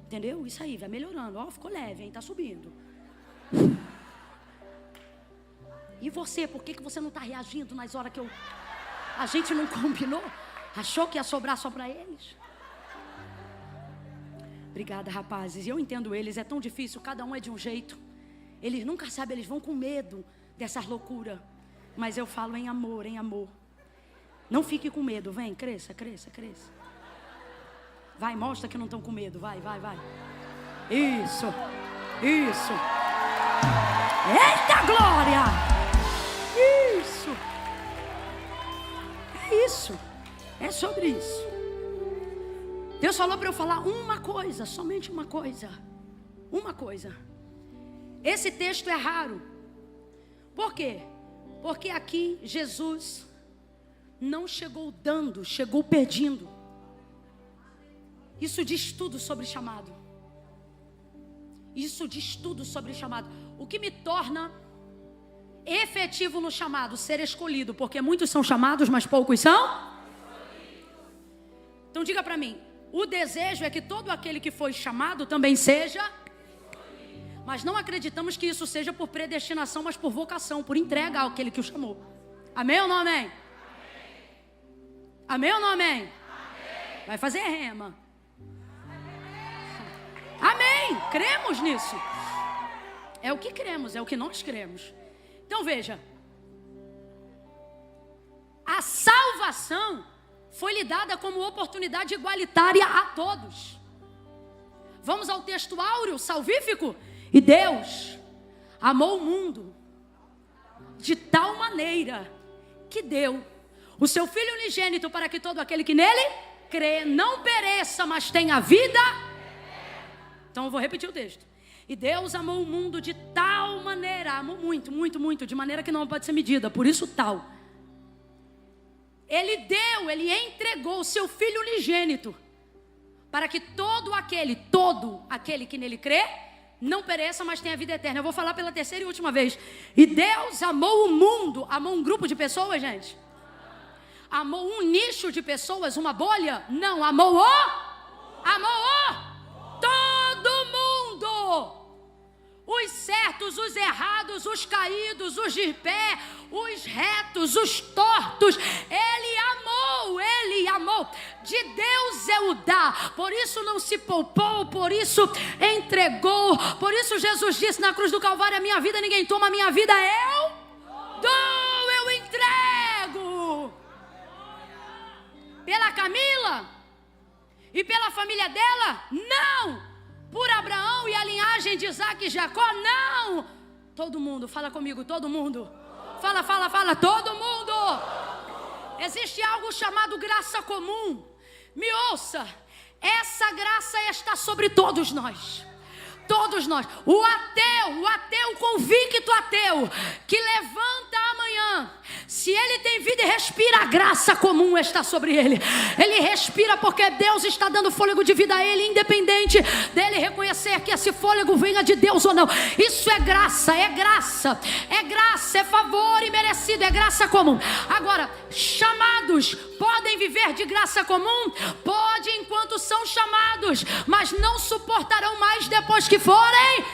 Entendeu? Isso aí, vai melhorando. Ó, ficou leve, hein? Tá subindo. E você, por que você não está reagindo nas horas que a gente não combinou? Achou que ia sobrar só para eles? Obrigada, rapazes. Eu entendo eles, é tão difícil, cada um é de um jeito. Eles nunca sabem, eles vão com medo dessas loucuras. Mas eu falo em amor, em amor. Não fique com medo, vem, cresça. Vai, mostra que não estão com medo, vai. Isso. Eita glória! Isso. É sobre isso. Deus falou para eu falar uma coisa, somente uma coisa. Uma coisa. Esse texto é raro. Por quê? Porque aqui Jesus não chegou dando, chegou pedindo. Isso diz tudo sobre chamado. O que me torna efetivo no chamado, ser escolhido, porque muitos são chamados, mas poucos são. Então diga para mim, o desejo é que todo aquele que foi chamado também seja. Mas não acreditamos que isso seja por predestinação, mas por vocação, por entrega àquele que o chamou. Amém ou não amém? Amém ou não amém? Vai fazer rema. Amém, cremos nisso. É o que cremos, é o que nós cremos. Então veja, a salvação foi lhe dada como oportunidade igualitária a todos. Vamos ao texto áureo, salvífico. E Deus amou o mundo de tal maneira que deu o seu Filho unigênito para que todo aquele que nele crê não pereça, mas tenha vida. Então eu vou repetir o texto. E Deus amou o mundo de tal maneira, amou muito, muito, muito, de maneira que não pode ser medida, por isso tal. Ele entregou o seu Filho unigênito para que todo aquele que nele crê, não pereça, mas tenha vida eterna. Eu vou falar pela terceira e última vez. E Deus amou o mundo. Amou um grupo de pessoas, gente? Amou um nicho de pessoas, uma bolha? Não, amou todo mundo. Os certos, os errados, os caídos, os de pé, os retos, os tortos. Ele amou. De Deus é o dar. Por isso não se poupou, por isso entregou. Por isso Jesus disse na cruz do Calvário: a minha vida ninguém toma, a minha vida eu dou, eu entrego. Pela Camila e pela família dela? Não. Por Abraão e a linhagem de Isaac e Jacó? Não. Todo mundo, fala comigo, todo mundo. Fala, todo mundo. Existe algo chamado graça comum. Me ouça, essa graça está sobre todos nós. Todos nós. O ateu, convicto ateu, que levanta amanhã, se ele tem vida e respira, a graça comum está sobre ele. Ele respira porque Deus está dando fôlego de vida a ele, independente dele reconhecer que esse fôlego venha de Deus ou não. Isso é graça, é favor imerecido, é graça comum. Agora, chamados podem viver de graça comum? Pode, enquanto são chamados, mas não suportarão mais depois que forem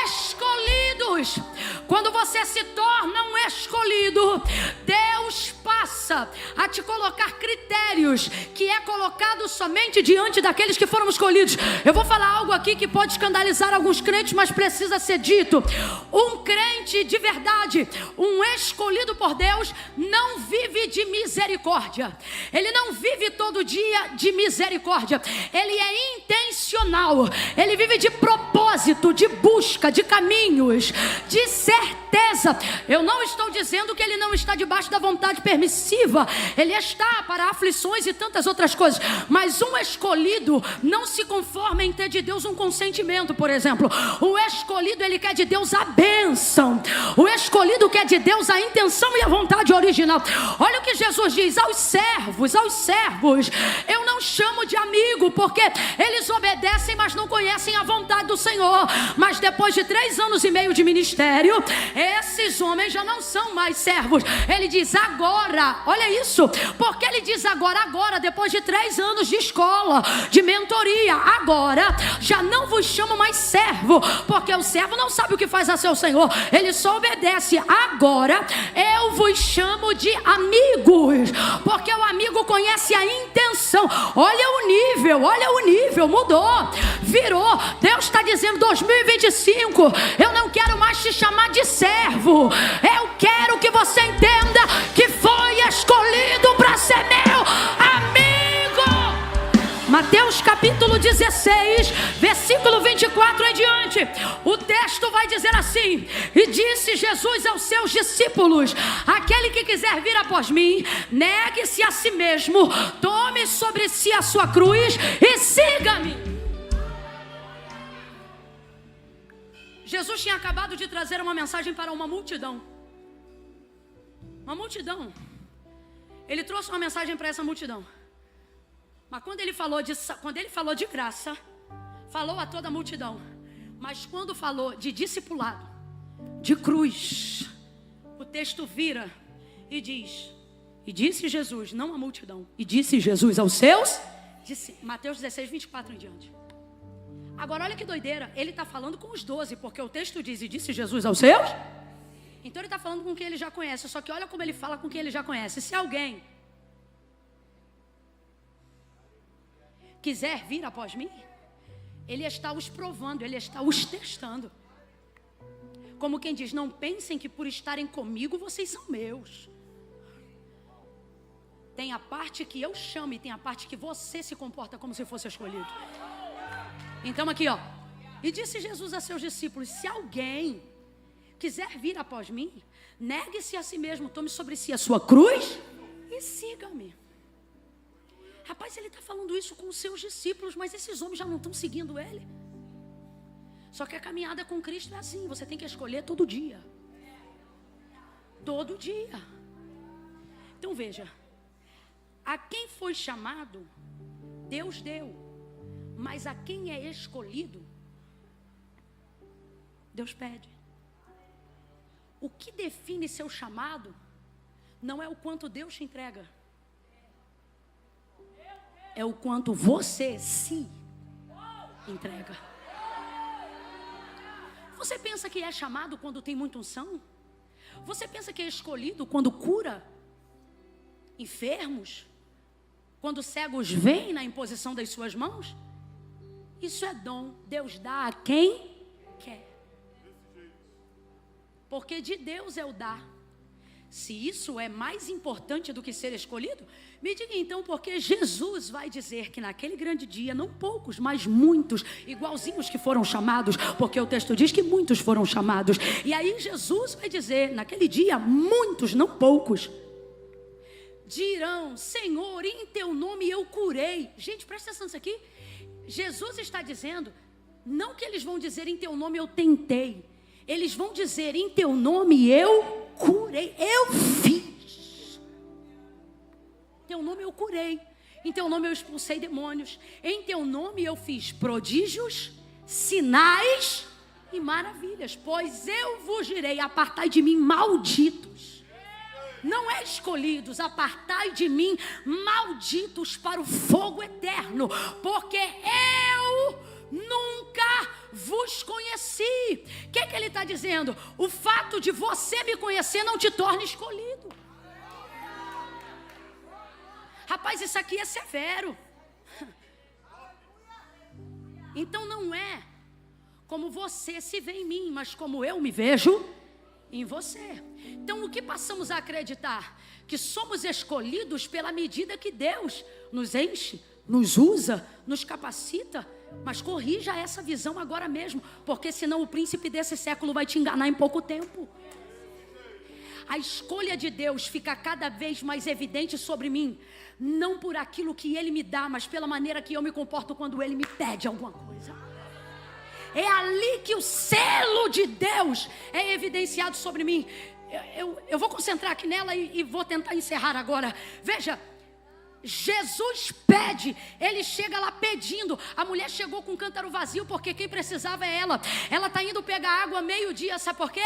escolhidos. Quando você se torna um escolhido, Deus passa a te colocar critérios que é colocado somente diante daqueles que foram escolhidos. Eu vou falar algo aqui que pode escandalizar alguns crentes, mas precisa ser dito. Um crente de verdade, um escolhido por Deus, não vive de misericórdia. Ele não vive todo dia de misericórdia. Ele é intencional. Ele vive de propósito, de busca, de caminhos, de certeza. Eu não estou dizendo que ele não está debaixo da vontade permissiva. Ele está para aflições e tantas outras coisas. Mas um escolhido não se conforma em ter de Deus um consentimento, por exemplo. O escolhido, ele quer de Deus a bênção. O escolhido quer de Deus a intenção e a vontade original. Olha o que Jesus diz aos servos. Eu não chamo de amigo, porque eles obedecem, mas não conhecem a vontade do Senhor. Mas depois de 3 anos e meio de ministério, esses homens já não são mais servos. Ele diz agora, olha isso, porque ele diz agora, depois de 3 anos de escola, de mentoria, agora já não vos chamo mais servo, porque o servo não sabe o que faz a seu senhor, ele só obedece. Agora eu vos chamo de amigos, porque o amigo conhece a intenção. Olha o nível, mudou, virou. Deus está dizendo 2025, eu não quero mais te chamar de servo. Eu quero que você entenda que foi escolhido para ser meu amigo. Mateus capítulo 16, versículo 24 em diante. O texto vai dizer assim: e disse Jesus aos seus discípulos: aquele que quiser vir após mim, negue-se a si mesmo, tome sobre si a sua cruz e siga-me. Jesus tinha acabado de trazer uma mensagem para uma multidão. Ele trouxe uma mensagem para essa multidão. Mas quando ele falou de graça, falou a toda a multidão. Mas quando falou de discipulado, de cruz, o texto vira e diz: e disse Jesus, não a multidão, e disse Jesus aos seus, Mateus 16, 24 em diante. Agora olha que doideira, ele está falando com os 12, porque o texto diz, e disse Jesus aos seus. Então ele está falando com quem ele já conhece, só que olha como ele fala com quem ele já conhece. Se alguém quiser vir após mim, ele está os provando, ele está os testando. Como quem diz, não pensem que por estarem comigo vocês são meus. Tem a parte que eu chamo e tem a parte que você se comporta como se fosse escolhido. Então aqui, ó. E disse Jesus a seus discípulos: se alguém quiser vir após mim, negue-se a si mesmo, tome sobre si a sua cruz e siga-me. Rapaz, ele está falando isso com os seus discípulos, mas esses homens já não estão seguindo ele. Só que a caminhada com Cristo é assim, você tem que escolher todo dia. Todo dia. Então veja, a quem foi chamado, Deus deu. Mas a quem é escolhido, Deus pede. O que define seu chamado não é o quanto Deus te entrega, é o quanto você se entrega. Você pensa que é chamado quando tem muita unção? Você pensa que é escolhido quando cura enfermos? Quando cegos vêm na imposição das suas mãos? Isso é dom. Deus dá a quem quer. Porque de Deus é o dar. Se isso é mais importante do que ser escolhido, me diga então por que Jesus vai dizer que naquele grande dia, não poucos, mas muitos, igualzinhos que foram chamados, porque o texto diz que muitos foram chamados. E aí Jesus vai dizer, naquele dia, muitos, não poucos, dirão: Senhor, em teu nome eu curei. Gente, presta atenção nisso aqui. Jesus está dizendo, não que eles vão dizer em teu nome eu tentei. Eles vão dizer em teu nome eu curei, eu fiz. Em teu nome eu curei. Em teu nome eu expulsei demônios. Em teu nome eu fiz prodígios, sinais e maravilhas. Pois eu vos direi: apartai de mim, malditos. Não é escolhidos, apartai de mim, malditos, para o fogo eterno, porque eu nunca vos conheci. O que ele está dizendo? O fato de você me conhecer não te torna escolhido. Rapaz, isso aqui é severo. Então não é como você se vê em mim, mas como eu me vejo em você. Então o que passamos a acreditar? Que somos escolhidos pela medida que Deus nos enche, nos usa, nos capacita. Mas corrija essa visão agora mesmo, porque senão o príncipe desse século vai te enganar em pouco tempo. A escolha de Deus fica cada vez mais evidente sobre mim, não por aquilo que Ele me dá, mas pela maneira que eu me comporto quando Ele me pede alguma coisa. É ali que o selo de Deus é evidenciado sobre mim. Eu vou concentrar aqui nela e vou tentar encerrar agora. Veja, Jesus pede, ele chega lá pedindo. A mulher chegou com um cântaro vazio, porque quem precisava é ela. Ela está indo pegar água meio-dia, sabe por quê?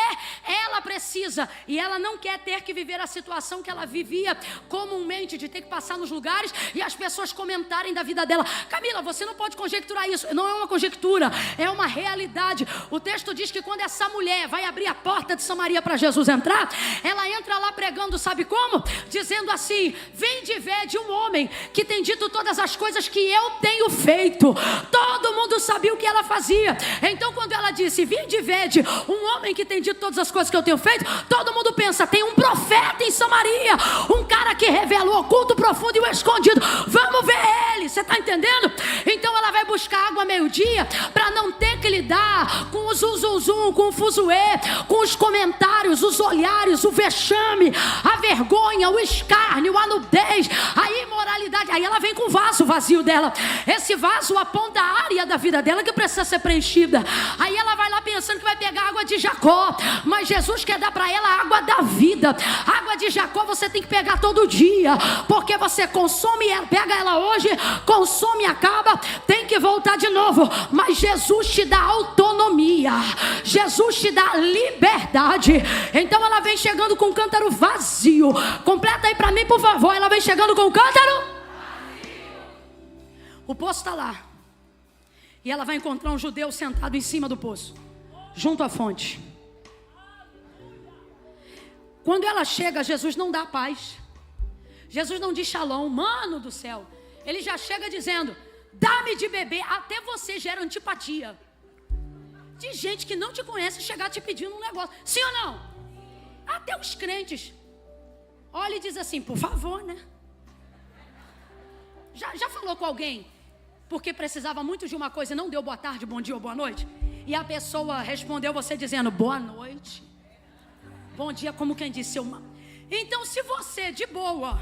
Ela precisa, e ela não quer ter que viver a situação que ela vivia comumente, de ter que passar nos lugares e as pessoas comentarem da vida dela. Camila, você não pode conjecturar isso. Não é uma conjectura, é uma realidade. O texto diz que quando essa mulher vai abrir a porta de Samaria para Jesus entrar, ela entra lá pregando, sabe como? Dizendo assim: vinde ver de um homem que tem dito todas as coisas que eu tenho feito. Todo mundo sabia o que ela fazia. Então quando ela disse: vinde ver de um homem que tem dito todas as coisas que eu tenho feito, todo mundo pensa: tem um profeta em Samaria, um cara que revela o oculto, o profundo e o escondido. Vamos ver ele, você está entendendo? Então ela vai buscar água meio-dia para não ter que lidar com o zum, com o fuzuê, com os comentários, os olhares, o vexame, a vergonha, o escárnio, a nudez, a imoralidade. Aí ela vem com o vaso vazio dela. Esse vaso aponta a área da vida dela que precisa ser preenchida. Aí ela vai lá pensando que vai pegar água de Jacó, mas Jesus quer dar para ela a água da vida. Água de Jacó você tem que pegar todo dia, porque você consome ela, pega ela hoje, consome, acaba, tem que voltar de novo. Mas Jesus te dá autonomia, Jesus te dá liberdade. Então ela vem chegando com um cântaro vazio. Completa aí para mim, por favor. Ela vem chegando com o cântaro. O poço está lá. E ela vai encontrar um judeu sentado em cima do poço, junto à fonte. Quando ela chega, Jesus não dá paz. Jesus não diz shalom, mano do céu. Ele já chega dizendo: dá-me de beber. Até você gera antipatia de gente que não te conhece chegar te pedindo um negócio. Sim ou não? Até os crentes. Olha e diz assim: por favor, né? Já falou com alguém: porque precisava muito de uma coisa e não deu boa tarde, bom dia ou boa noite? E a pessoa respondeu você dizendo boa noite, bom dia, como quem disse Então se você de boa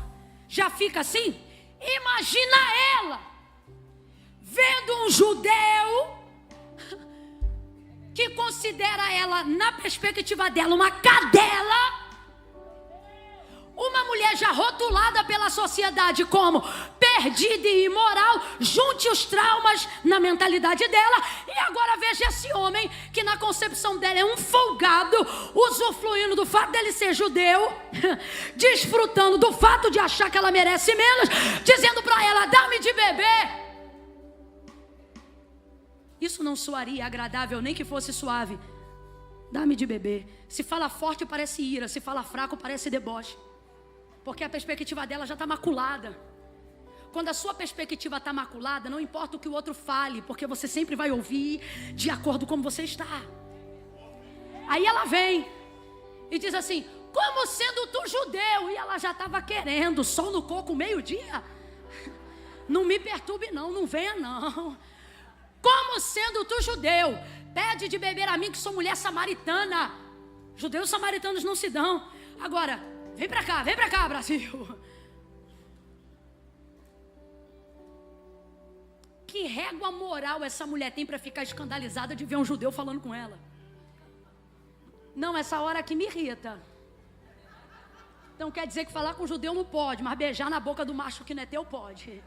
já fica assim, imagina ela vendo um judeu que considera ela, na perspectiva dela, uma cadela, uma mulher já rotulada pela sociedade como perdida e imoral. Junte os traumas na mentalidade dela e agora veja esse homem que na concepção dela é um folgado, usufruindo do fato dele ser judeu, desfrutando do fato de achar que ela merece menos, dizendo para ela, dá-me de beber. Isso não soaria agradável, nem que fosse suave. Dá-me de beber. Se fala forte parece ira, se fala fraco parece deboche. Porque a perspectiva dela já está maculada. Quando a sua perspectiva está maculada, não importa o que o outro fale, porque você sempre vai ouvir de acordo com como você está. Aí ela vem e diz assim, como sendo tu judeu? E ela já estava querendo, sol no coco, meio-dia. Não me perturbe não, não venha não. Como sendo tu judeu, pede de beber a mim que sou mulher samaritana. Judeus e samaritanos não se dão. Agora, vem pra cá, Brasil. Que régua moral essa mulher tem para ficar escandalizada de ver um judeu falando com ela? Não, essa hora aqui me irrita. Então quer dizer que falar com judeu não pode, mas beijar na boca do macho que não é teu pode.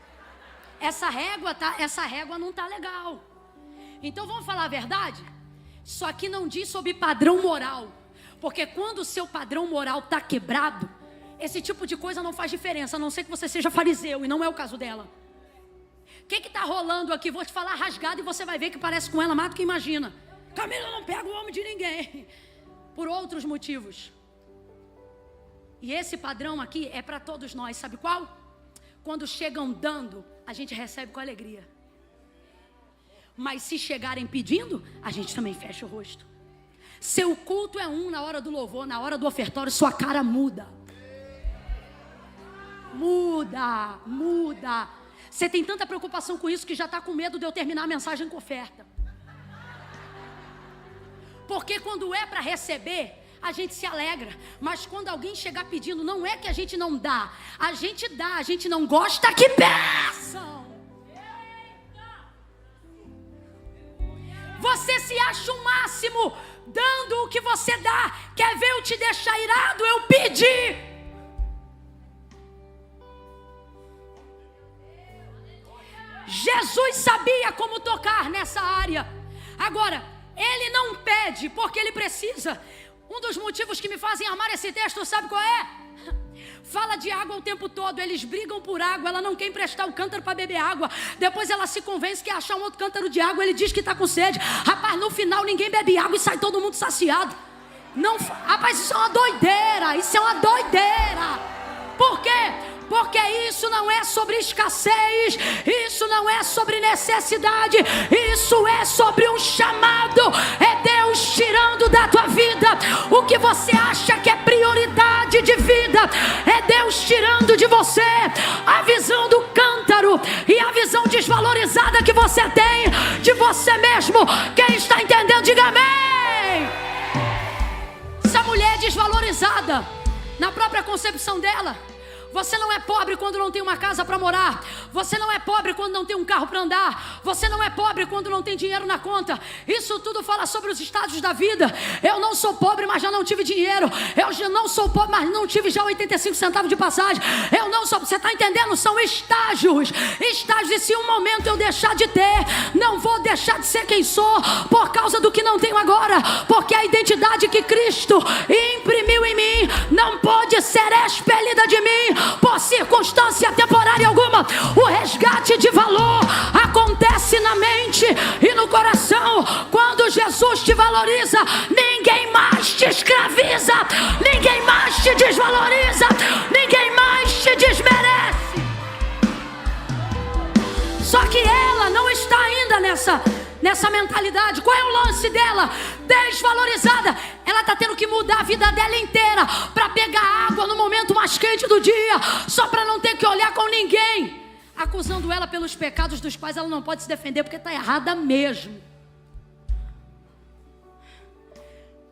Essa régua não tá legal. Então vamos falar a verdade? Só que não diz sobre padrão moral. Porque quando o seu padrão moral tá quebrado, esse tipo de coisa não faz diferença, a não ser que você seja fariseu, e não é o caso dela. O que tá rolando aqui? Vou te falar rasgado e você vai ver que parece com ela mais do que imagina. Camila não pega o homem de ninguém. Por outros motivos. E esse padrão aqui é para todos nós, sabe qual? Quando chegam dando, a gente recebe com alegria. Mas se chegarem pedindo, a gente também fecha o rosto. Seu culto é na hora do louvor, na hora do ofertório, sua cara muda. Muda. Você tem tanta preocupação com isso que já está com medo de eu terminar a mensagem com oferta. Porque quando é para receber, a gente se alegra. Mas quando alguém chegar pedindo, não é que a gente não dá. A gente dá, a gente não gosta que peçam. Você se acha o máximo dando o que você dá. Quer ver eu te deixar irado? Eu pedi. Jesus sabia como tocar nessa área. Agora, ele não pede porque ele precisa. Um dos motivos que me fazem amar esse texto, sabe qual é? Fala de água o tempo todo, eles brigam por água, ela não quer emprestar o cântaro para beber água. Depois ela se convence que quer achar um outro cântaro de água, ele diz que está com sede. Rapaz, no final ninguém bebe água e sai todo mundo saciado. Não, rapaz, isso é uma doideira. Por quê? Porque isso não é sobre escassez, isso não é sobre necessidade, isso é sobre um chamado. É Deus tirando da tua vida o que você acha que é prioridade de vida. É Deus tirando de você a visão do cântaro e a visão desvalorizada que você tem de você mesmo. Quem está entendendo, diga amém. Essa mulher é desvalorizada na própria concepção dela. Você não é pobre quando não tem uma casa para morar. Você não é pobre quando não tem um carro para andar. Você não é pobre quando não tem dinheiro na conta. Isso tudo fala sobre os estágios da vida. Eu não sou pobre, mas já não tive dinheiro. Eu já não sou pobre, mas não tive já 85 centavos de passagem. Eu não sou... Você está entendendo? São estágios. Estágios. E se um momento eu deixar de ter, não vou deixar de ser quem sou por causa do que não tenho agora. Porque a identidade que Cristo imprimiu em mim não pode ser expelida de mim por circunstância temporária alguma. O resgate de valor acontece na mente e no coração. Quando Jesus te valoriza, ninguém mais te escraviza, ninguém mais te desvaloriza, ninguém mais te desmerece. Só que ela não está ainda nessa mentalidade. Qual é o lance dela? Desvalorizada. Ela está tendo que mudar a vida dela inteira para pegar água no momento mais quente do dia, só para não ter que olhar com ninguém. acusando ela pelos pecados dos quais ela não pode se defender, porque está errada mesmo.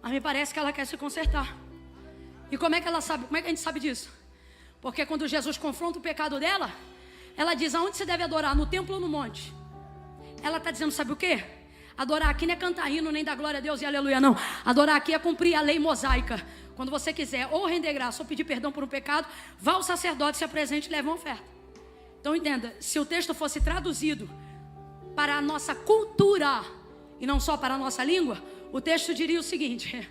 Mas me parece que ela quer se consertar. E como é que ela sabe? Como é que a gente sabe disso? Porque quando Jesus confronta o pecado dela, ela diz: aonde você deve adorar? No templo ou no monte? Ela está dizendo, sabe o quê? Adorar aqui não é cantar hino, nem dar glória a Deus e aleluia, não. Adorar aqui é cumprir a lei mosaica. Quando você quiser ou render graça ou pedir perdão por um pecado, vá ao sacerdote, se apresente e leve uma oferta. Então entenda, se o texto fosse traduzido para a nossa cultura e não só para a nossa língua, o texto diria o seguinte: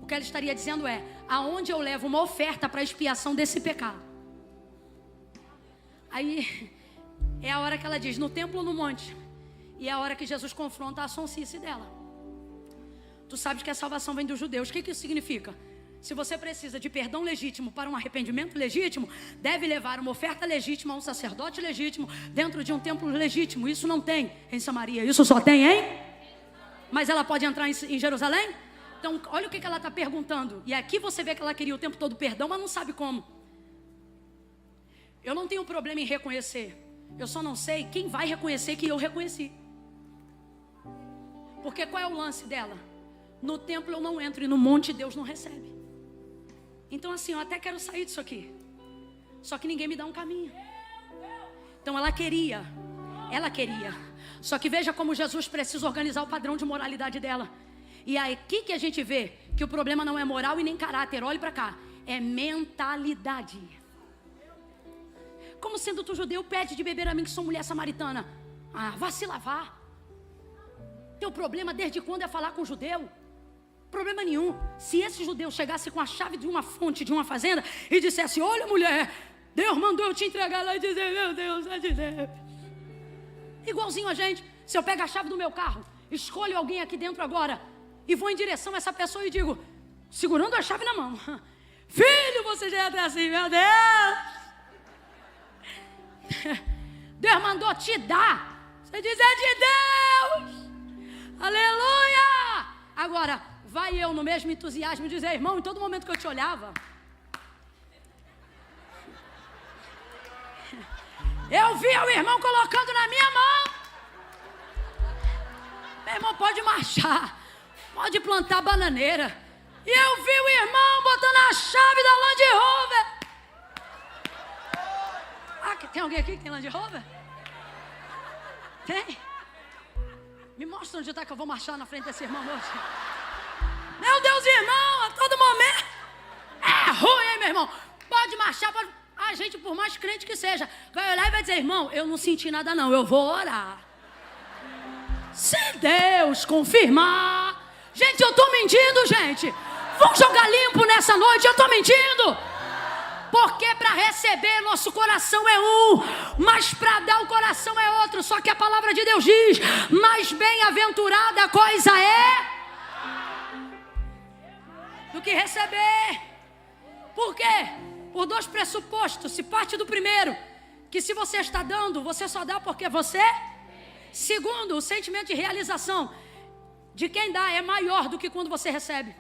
o que ela estaria dizendo é: aonde eu levo uma oferta para a expiação desse pecado. Aí é a hora que ela diz: no templo ou no monte? E é a hora que Jesus confronta a sonsice dela. Tu sabes que a salvação vem dos judeus. O que isso significa? Se você precisa de perdão legítimo para um arrependimento legítimo, deve levar uma oferta legítima a um sacerdote legítimo dentro de um templo legítimo. Isso não tem em Samaria, isso só tem em... Mas ela pode entrar em Jerusalém? Então olha o que ela está perguntando. E aqui você vê que ela queria o tempo todo perdão, mas não sabe como. Eu não tenho problema em reconhecer. Eu só não sei quem vai reconhecer que eu reconheci. Porque qual é o lance dela? No templo eu não entro e no monte Deus não recebe. Então assim, eu até quero sair disso aqui. Só que ninguém me dá um caminho. Então ela queria. Só que veja como Jesus precisa organizar o padrão de moralidade dela. E é aqui que a gente vê que o problema não é moral e nem caráter. Olhe para cá. É mentalidade. Como sendo tu judeu, pede de beber a mim que sou mulher samaritana. Ah, vá se lavar. Teu problema desde quando é falar com o judeu? Problema nenhum. Se esse judeu chegasse com a chave de uma fonte, de uma fazenda, e dissesse: olha mulher, Deus mandou eu te entregar lá, e dizer: meu Deus, é de Deus. Igualzinho a gente. Se eu pego a chave do meu carro, escolho alguém aqui dentro agora e vou em direção a essa pessoa e digo, segurando a chave na mão: filho, você já entra assim, meu Deus. Deus mandou te dar. Você diz: é de Deus. Aleluia. Agora, vai eu no mesmo entusiasmo dizer: irmão, em todo momento que eu te olhava, eu vi o irmão colocando na minha mão. Meu irmão, pode marchar, pode plantar bananeira. E eu vi o irmão botando a chave da Land Rover. Ah, tem alguém aqui que tem Land Rover? Tem? Me mostra onde está que eu vou marchar na frente desse irmão hoje. Meu Deus, irmão, a todo momento. É ruim, hein, meu irmão? Pode marchar, pode... A gente, por mais crente que seja, vai olhar e vai dizer: irmão, eu não senti nada não, eu vou orar. Se Deus confirmar. Gente, eu estou mentindo, gente. Vamos jogar limpo nessa noite, eu estou mentindo. Porque para receber nosso coração é um, mas para dar o coração é outro. Só que a palavra de Deus diz: mais bem-aventurada a coisa é do que receber. Por quê? Por dois pressupostos. Se parte do primeiro, que se você está dando, você só dá porque você. Segundo, o sentimento de realização de quem dá é maior do que quando você recebe.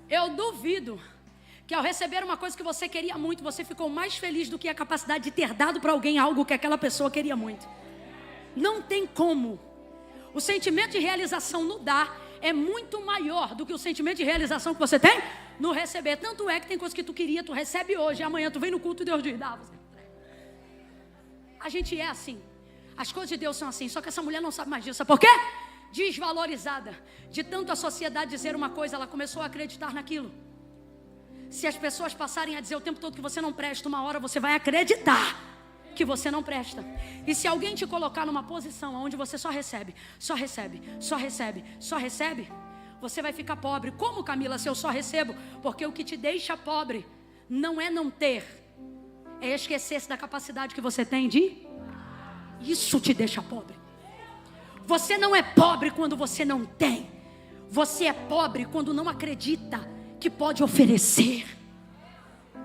Eu duvido que ao receber uma coisa que você queria muito, você ficou mais feliz do que a capacidade de ter dado para alguém algo que aquela pessoa queria muito. Não tem como. O sentimento de realização no dar é muito maior do que o sentimento de realização que você tem no receber. Tanto é que tem coisa que tu queria, tu recebe hoje, e amanhã tu vem no culto e Deus diz: dá, você. A gente é assim. As coisas de Deus são assim. Só que essa mulher não sabe mais disso. Sabe por quê? Desvalorizada. De tanto a sociedade dizer uma coisa, ela começou a acreditar naquilo. Se as pessoas passarem a dizer o tempo todo que você não presta, uma hora você vai acreditar que você não presta. E se alguém te colocar numa posição onde você só recebe, você vai ficar pobre. Como, Camila, se eu só recebo? Porque o que te deixa pobre não é não ter, é esquecer-se da capacidade que você tem de... Isso te deixa pobre. Você não é pobre quando você não tem. Você é pobre quando não acredita que pode oferecer.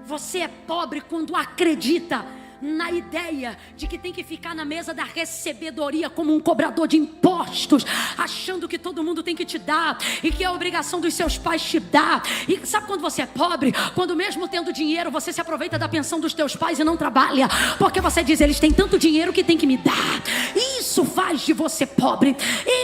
Você é pobre quando acredita na ideia de que tem que ficar na mesa da recebedoria como um cobrador de impostos, achando que todo mundo tem que te dar e que é a obrigação dos seus pais te dar. E sabe quando você é pobre? Quando mesmo tendo dinheiro você se aproveita da pensão dos teus pais e não trabalha, porque você diz, eles têm tanto dinheiro que tem que me dar. Isso faz de você pobre,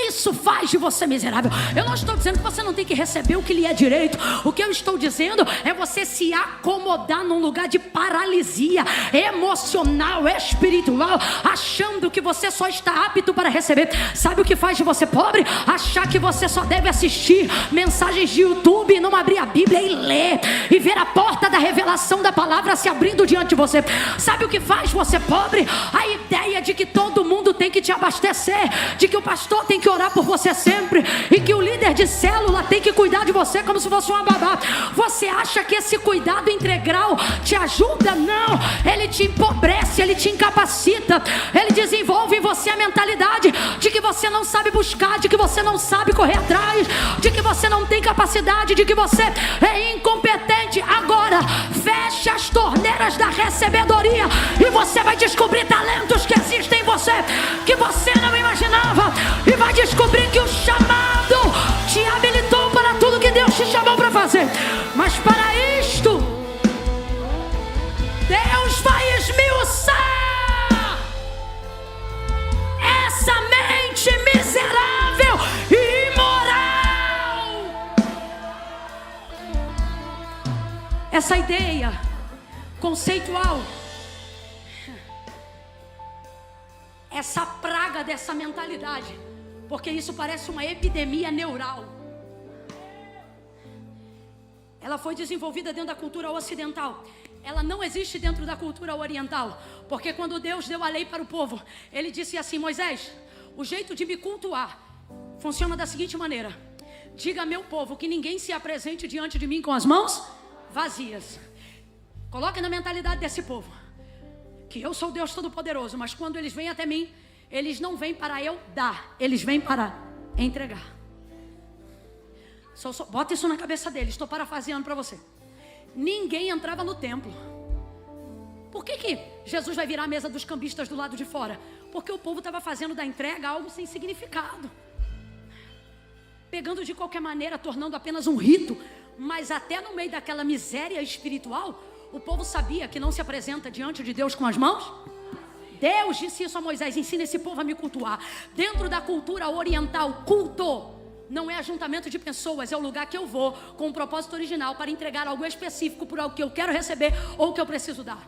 isso faz de você miserável. Eu não estou dizendo que você não tem que receber o que lhe é direito. O que eu estou dizendo é você se acomodar num lugar de paralisia emocional, espiritual, achando que você só está apto para receber. Sabe o que faz de você pobre? Achar que você só deve assistir mensagens de YouTube e não abrir a Bíblia e ler e ver a porta da revelação da palavra se abrindo diante de você. Sabe o que faz você pobre? A ideia de que todo mundo tem que te abastecer, de que o pastor tem que orar por você sempre e que o líder de célula tem que cuidar de você como se fosse uma babá. Você acha que esse cuidado integral te ajuda? Não, ele te empobrece, ele te incapacita, ele desenvolve em você a mentalidade de que você não sabe buscar, de que você não sabe correr atrás, de que você não tem capacidade, de que você é incompetente. Agora, feche as torneiras da recebedoria e você vai descobrir talentos que existem em você, que você não imaginava, e vai descobrir que o chamado te habilitou para tudo que Deus te chamou para fazer. Mas para isto, Deus vai esmiuçar essa mente miserável e imoral. Essa ideia conceitual, essa praga dessa mentalidade, porque isso parece uma epidemia neural. Ela foi desenvolvida dentro da cultura ocidental. Ela não existe dentro da cultura oriental. Porque quando Deus deu a lei para o povo, Ele disse assim: Moisés, o jeito de me cultuar funciona da seguinte maneira: diga a meu povo que ninguém se apresente diante de mim com as mãos vazias. Coloque na mentalidade desse povo que eu sou Deus Todo-Poderoso, mas quando eles vêm até mim, eles não vêm para eu dar, eles vêm para entregar. Bota isso na cabeça deles, estou parafraseando para você. Ninguém entrava no templo. Por que Jesus vai virar a mesa dos cambistas do lado de fora? Porque o povo estava fazendo da entrega algo sem significado, pegando de qualquer maneira, tornando apenas um rito. Mas até no meio daquela miséria espiritual, o povo sabia que não se apresenta diante de Deus com as mãos. Deus disse isso a Moisés: ensina esse povo a me cultuar. Dentro da cultura oriental, culto não é ajuntamento de pessoas, é o lugar que eu vou com um propósito original para entregar algo específico por algo que eu quero receber ou que eu preciso dar.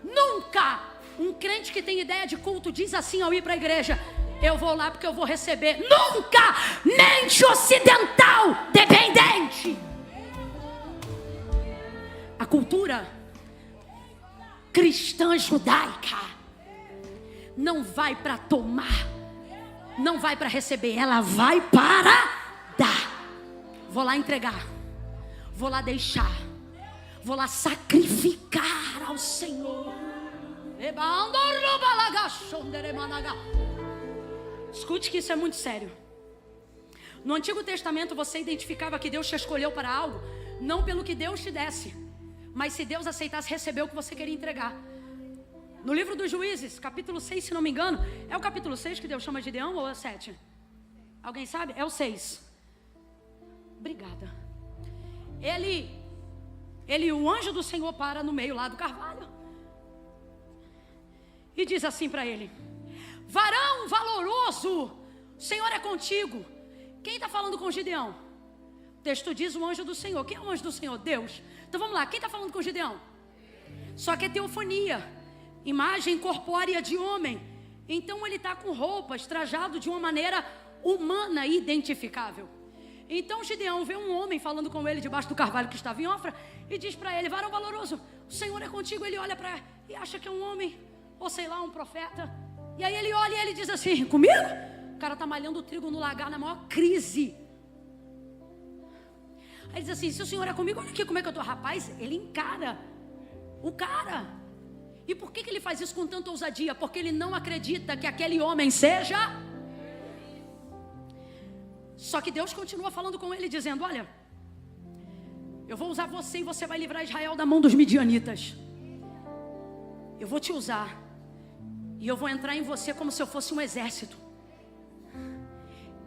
Nunca um crente que tem ideia de culto diz assim ao ir para a igreja: eu vou lá porque eu vou receber. Nunca! Mente ocidental dependente. A cultura cristã judaica não vai para tomar, não vai para receber, ela vai para dar. Vou lá entregar, vou lá deixar, vou lá sacrificar ao Senhor. Escute que isso é muito sério. No Antigo Testamento você identificava que Deus te escolheu para algo, não pelo que Deus te desse, mas se Deus aceitasse receber o que você queria entregar. No livro dos Juízes, capítulo 6, se não me engano, é o capítulo 6 que Deus chama de Gideão ou é o 7? Alguém sabe? É o 6. Obrigada. O anjo do Senhor para no meio lá do carvalho e diz assim para ele: varão valoroso, o Senhor é contigo. Quem está falando com Gideão? O texto diz o anjo do Senhor. Quem é o anjo do Senhor? Deus. Então vamos lá, quem está falando com Gideão? Só que é teofonia, imagem corpórea de homem. Então ele está com roupas, trajado de uma maneira humana e identificável. Então Gideão vê um homem falando com ele debaixo do carvalho que estava em Ofra e diz para ele: varão valoroso, o Senhor é contigo. Ele olha para e acha que é um homem, ou sei lá, um profeta. E aí ele olha e ele diz assim: comigo? O cara está malhando trigo no lagar na maior crise. Aí diz assim: se o Senhor é comigo, olha aqui como é que eu estou. Rapaz, ele encara o cara. E por que ele faz isso com tanta ousadia? Porque ele não acredita que aquele homem seja. Só que Deus continua falando com ele, dizendo: olha, eu vou usar você e você vai livrar Israel da mão dos midianitas. eu vou te usar. E eu vou entrar em você como se eu fosse um exército.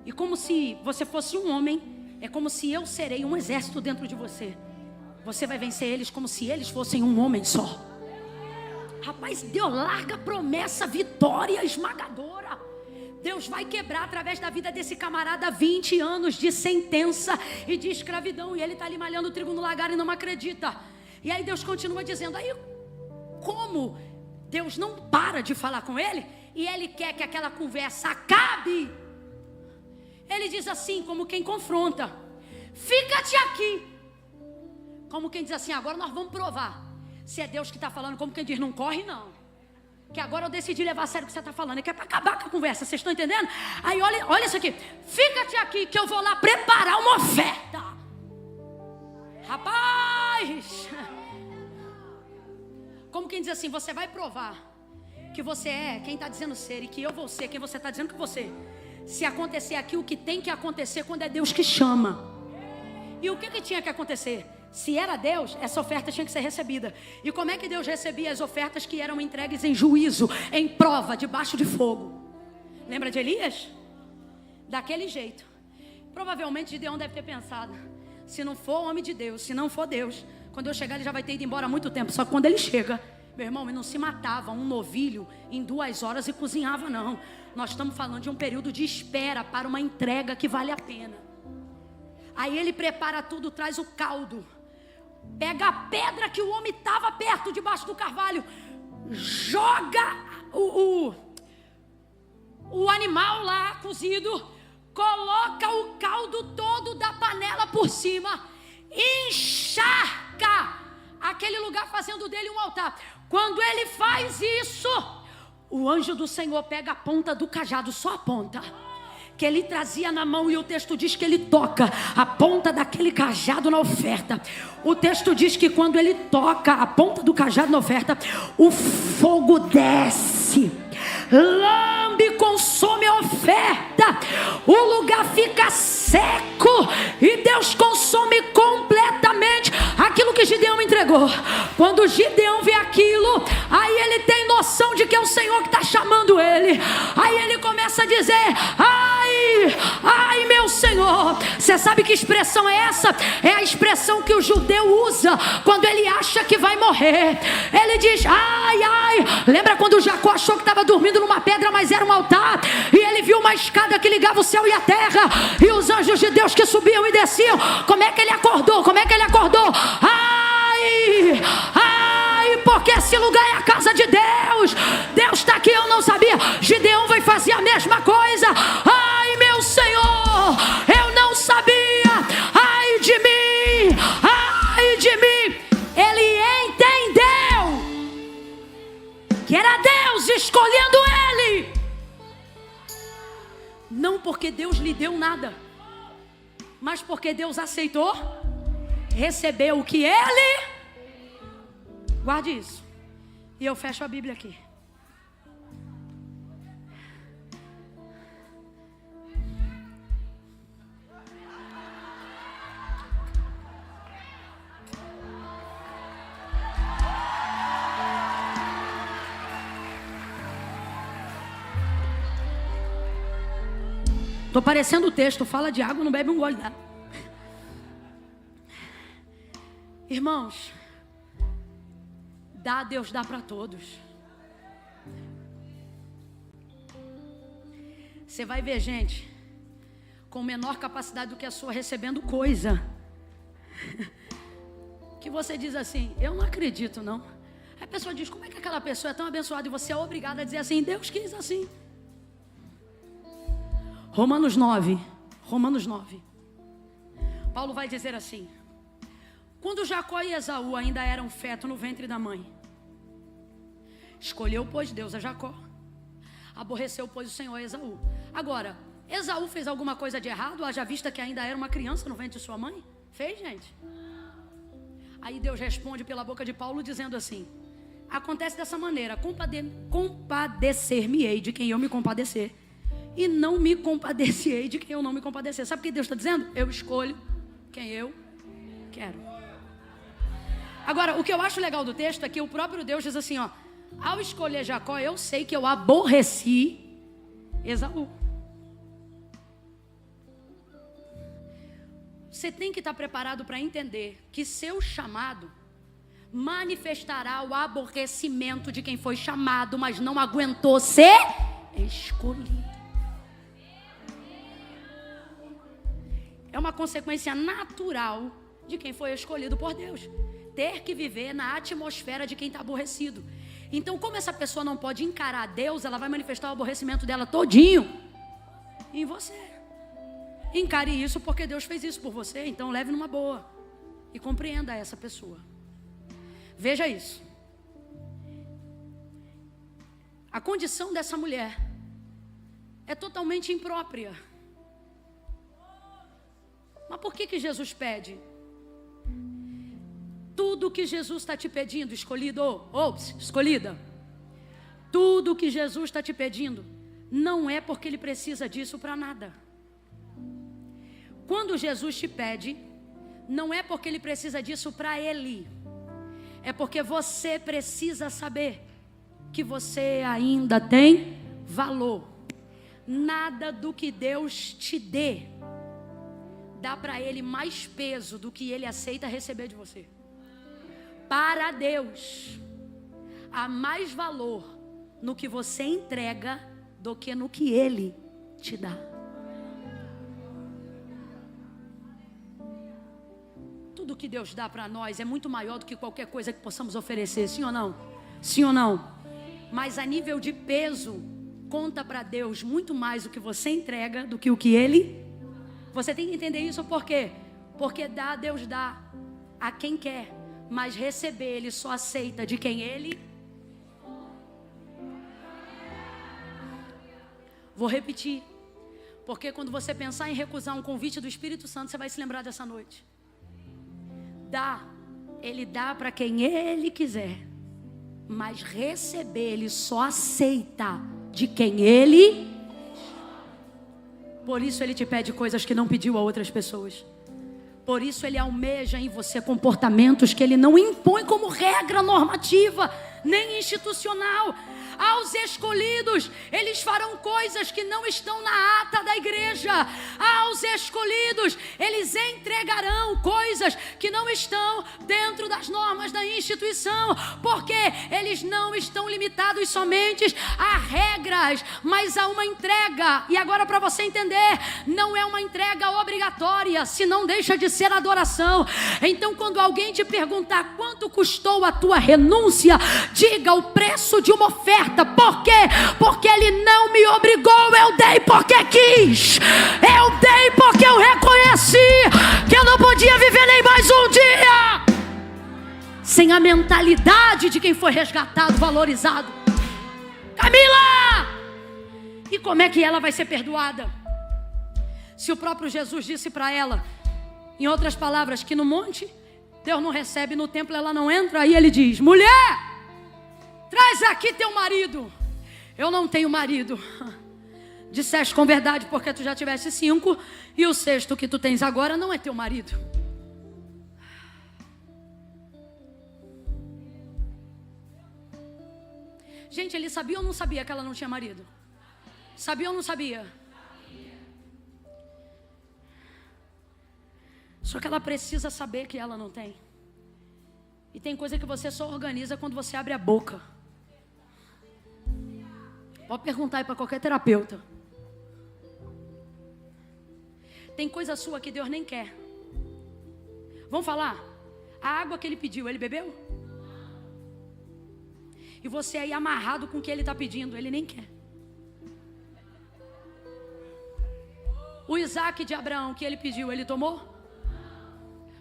E como se você fosse um homem, é como se eu serei um exército dentro de você. Você vai vencer eles como se eles fossem um homem só. Rapaz, Deus larga promessa, vitória esmagadora. Deus vai quebrar através da vida desse camarada 20 anos de sentença e de escravidão. E ele está ali malhando o trigo no lagar e não acredita. E aí Deus continua dizendo, aí como Deus não para de falar com ele, e ele quer que aquela conversa acabe, ele diz assim, como quem confronta, fica-te aqui. Como quem diz assim, agora nós vamos provar se é Deus que está falando. Como quem diz, não corre não, que agora eu decidi levar a sério o que você está falando, é que é para acabar com a conversa, vocês estão entendendo? Aí olha isso aqui, fica-te aqui que eu vou lá preparar uma oferta. Rapaz, como quem diz assim, você vai provar que você é quem está dizendo ser, e que eu vou ser quem você está dizendo que você. Se acontecer aqui o que tem que acontecer quando é Deus que chama. E o que tinha que acontecer? Se era Deus, essa oferta tinha que ser recebida. E como é que Deus recebia as ofertas que eram entregues em juízo, em prova, debaixo de fogo? Lembra de Elias? Daquele jeito. Provavelmente Gideão deve ter pensado, se não for homem de Deus, se não for Deus, quando eu chegar ele já vai ter ido embora há muito tempo. Só que quando ele chega, meu irmão, ele não se matava um novilho em 2 horas e cozinhava não. Nós estamos falando de um período de espera para uma entrega que vale a pena. Aí ele prepara tudo, traz o caldo, pega a pedra que o homem estava perto, debaixo do carvalho, joga o animal lá cozido, coloca o caldo todo da panela por cima, encharca aquele lugar, fazendo dele um altar. Quando ele faz isso, o anjo do Senhor pega a ponta do cajado, só a ponta que ele trazia na mão, e o texto diz que ele toca a ponta daquele cajado na oferta. O texto diz que quando ele toca a ponta do cajado na oferta, o fogo desce, lambe, consome a oferta, o lugar fica seco e Deus consome completamente aquilo que Gideão entregou. Quando Gideão vê aquilo, aí ele tem noção de que é o Senhor que está chamando ele. Aí ele começa a dizer, ai meu Senhor. Você sabe que expressão é essa? É a expressão que o judeu usa quando ele acha que vai morrer. Ele diz, ai. Lembra quando Jacó achou que estava dormindo numa pedra, mas era um altar, e ele viu uma escada que ligava o céu e a terra, e os anjos de Deus que subiam e desciam. Como é que ele acordou? Ai, porque esse lugar é a casa de Deus. Deus está aqui, eu não sabia. Gideão vai fazer a mesma coisa. Ai, meu Senhor, eu não sabia. Ai de mim. Ele entendeu que era Deus escolhendo ele, não porque Deus lhe deu nada, mas porque Deus aceitou receber o que ele. Guarde isso. E eu fecho a Bíblia aqui. Estou parecendo o texto, fala de água, não bebe um gole d'água. Irmãos, Deus dá para todos. Você vai ver gente com menor capacidade do que a sua recebendo coisa que você diz assim, eu não acredito não. Aí a pessoa diz, como é que aquela pessoa é tão abençoada? E você é obrigado a dizer assim, Deus quis assim. Romanos 9. Paulo vai dizer assim, quando Jacó e Esaú ainda eram feto no ventre da mãe, escolheu, pois, Deus a Jacó, aborreceu, pois, o Senhor a Esaú. Agora, Esaú fez alguma coisa de errado, haja vista que ainda era uma criança no ventre de sua mãe? Fez, gente? Aí Deus responde pela boca de Paulo dizendo assim, acontece dessa maneira, compadecer-me-ei de quem eu me compadecer, e não me compadecerei de quem eu não me compadecer. Sabe o que Deus está dizendo? Eu escolho quem eu quero. Agora, o que eu acho legal do texto é que o próprio Deus diz assim, Ao escolher Jacó, eu sei que eu aborreci Esaú. Você tem que estar preparado para entender que seu chamado manifestará o aborrecimento de quem foi chamado, mas não aguentou ser escolhido. É uma consequência natural de quem foi escolhido por Deus. Ter que viver na atmosfera de quem está aborrecido. Então, como essa pessoa não pode encarar Deus, ela vai manifestar o aborrecimento dela todinho em você. Encare isso porque Deus fez isso por você. Então, leve numa boa e compreenda essa pessoa. Veja isso. A condição dessa mulher é totalmente imprópria. Mas por que Jesus pede? Tudo que Jesus está te pedindo, escolhido, escolhida, tudo que Jesus está te pedindo, não é porque Ele precisa disso para nada. Quando Jesus te pede, não é porque Ele precisa disso para Ele, é porque você precisa saber que você ainda tem valor. Nada do que Deus te dê dá para Ele mais peso do que Ele aceita receber de você. Para Deus, há mais valor no que você entrega do que no que Ele te dá. Tudo que Deus dá para nós é muito maior do que qualquer coisa que possamos oferecer, sim ou não? Sim ou não? Mas a nível de peso, conta para Deus muito mais o que você entrega do que o que Ele. Você tem que entender isso por quê? Porque Deus dá a quem quer, mas receber Ele só aceita de quem Ele. Vou repetir, porque quando você pensar em recusar um convite do Espírito Santo, você vai se lembrar dessa noite. Ele dá para quem Ele quiser, mas receber Ele só aceita de quem Ele. Por isso Ele te pede coisas que não pediu a outras pessoas. Por isso Ele almeja em você comportamentos que Ele não impõe como regra normativa, nem institucional. Aos escolhidos, eles farão coisas que não estão na ata da igreja. Aos escolhidos, eles entregarão coisas que não estão dentro das normas da instituição, porque eles não estão limitados somente a regras, mas a uma entrega. E agora, para você entender, não é uma entrega obrigatória, senão deixa de ser adoração. Então, quando alguém te perguntar quanto custou a tua renúncia, diga o preço de uma oferta. Por quê? Porque Ele não me obrigou, eu dei porque quis. Eu dei porque eu reconheci que eu não podia viver nem mais um dia sem a mentalidade de quem foi resgatado, valorizado. Camila! E como é que ela vai ser perdoada? Se o próprio Jesus disse para ela, em outras palavras, que no monte Deus não recebe, no templo ela não entra. Aí Ele diz: mulher, traz aqui teu marido. Eu não tenho marido. Disseste com verdade, porque tu já tiveste 5, e o 6º que tu tens agora não é teu marido. Gente, ele sabia ou não sabia que ela não tinha marido? Sabia ou não sabia? Só que ela precisa saber que ela não tem. E tem coisa que você só organiza quando você abre a boca. Pode perguntar aí para qualquer terapeuta. Tem coisa sua que Deus nem quer. Vamos falar? A água que Ele pediu, Ele bebeu? E você aí amarrado com o que Ele está pedindo, Ele nem quer. O Isaac de Abraão que Ele pediu, Ele tomou?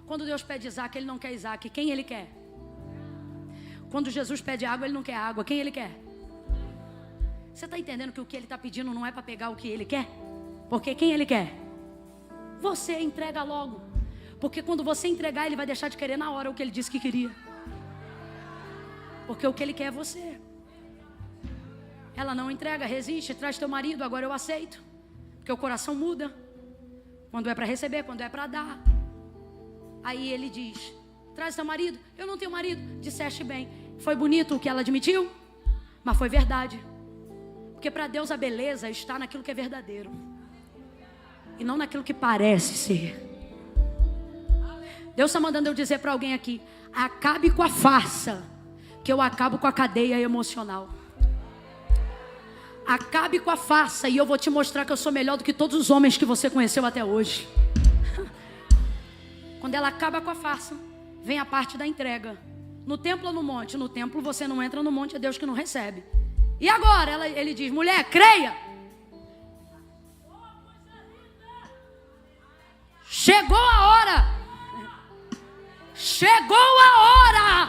Quando Deus pede Isaac, Ele não quer Isaac. Quem Ele quer? Quando Jesus pede água, Ele não quer água. Quem Ele quer? Você está entendendo que o que Ele está pedindo não é para pegar o que Ele quer? Porque quem Ele quer? Você entrega logo. Porque quando você entregar, Ele vai deixar de querer na hora o que Ele disse que queria. Porque o que Ele quer é você. Ela não entrega, resiste, traz teu marido, agora eu aceito. Porque o coração muda. Quando é para receber, quando é para dar. Aí Ele diz: traz teu marido. Eu não tenho marido. Disseste bem. Foi bonito o que ela admitiu? Mas foi verdade. Porque para Deus a beleza está naquilo que é verdadeiro. E não naquilo que parece ser. Deus está mandando eu dizer para alguém aqui: acabe com a farsa, que eu acabo com a cadeia emocional. Acabe com a farsa e eu vou te mostrar que eu sou melhor do que todos os homens que você conheceu até hoje. Quando ela acaba com a farsa, vem a parte da entrega. No templo ou no monte? No templo você não entra, no monte é Deus que não recebe. E agora? Ele diz: mulher, creia. Chegou a hora. Chegou a hora.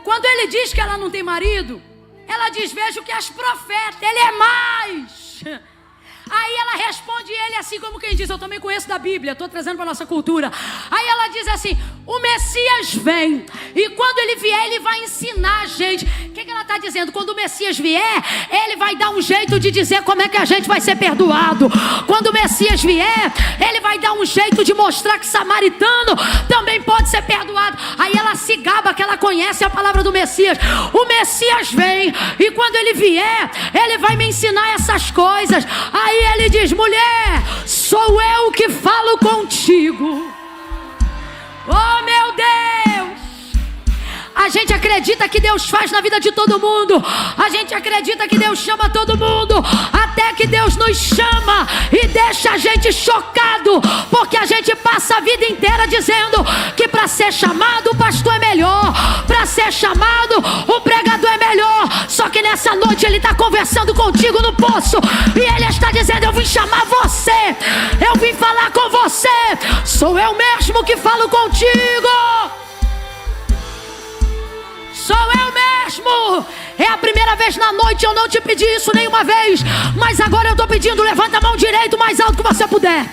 Quando ele diz que ela não tem marido, ela diz: vejo que as profetas, ele é mais. Aí ela responde ele assim como quem diz: eu também conheço da Bíblia, estou trazendo para a nossa cultura. Aí ela diz assim: o Messias vem, e quando ele vier, ele vai ensinar a gente. O que ela está dizendo? Quando o Messias vier, ele vai dar um jeito de dizer como é que a gente vai ser perdoado. Quando o Messias vier, ele vai dar um jeito de mostrar que samaritano também pode ser perdoado. Aí ela se gaba que ela conhece a palavra do Messias. O Messias vem, e quando ele vier, ele vai me ensinar essas coisas. Aí ele diz: mulher, sou eu que falo contigo. Oh meu Deus! A gente acredita que Deus faz na vida de todo mundo. A gente acredita que Deus chama todo mundo. Até que Deus nos chama e deixa a gente chocado, porque a gente passa a vida inteira dizendo que para ser chamado o pastor é melhor, para ser chamado o pregador é melhor. Só que nessa noite ele está conversando contigo no poço e ele está dizendo: eu vim chamar você, eu vim falar com você. Sou eu mesmo que falo contigo. Sou eu mesmo. É a primeira vez na noite, eu não te pedi isso nenhuma vez, mas agora eu estou pedindo: levanta a mão direita o mais alto que você puder.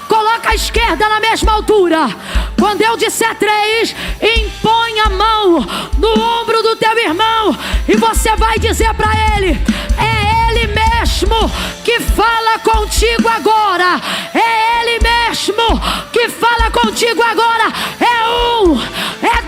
Coloca a esquerda na mesma altura. Quando eu disser 3, impõe a mão no ombro do teu irmão e você vai dizer para ele: é ele mesmo que fala contigo agora. É ele mesmo que fala contigo agora. É 1, é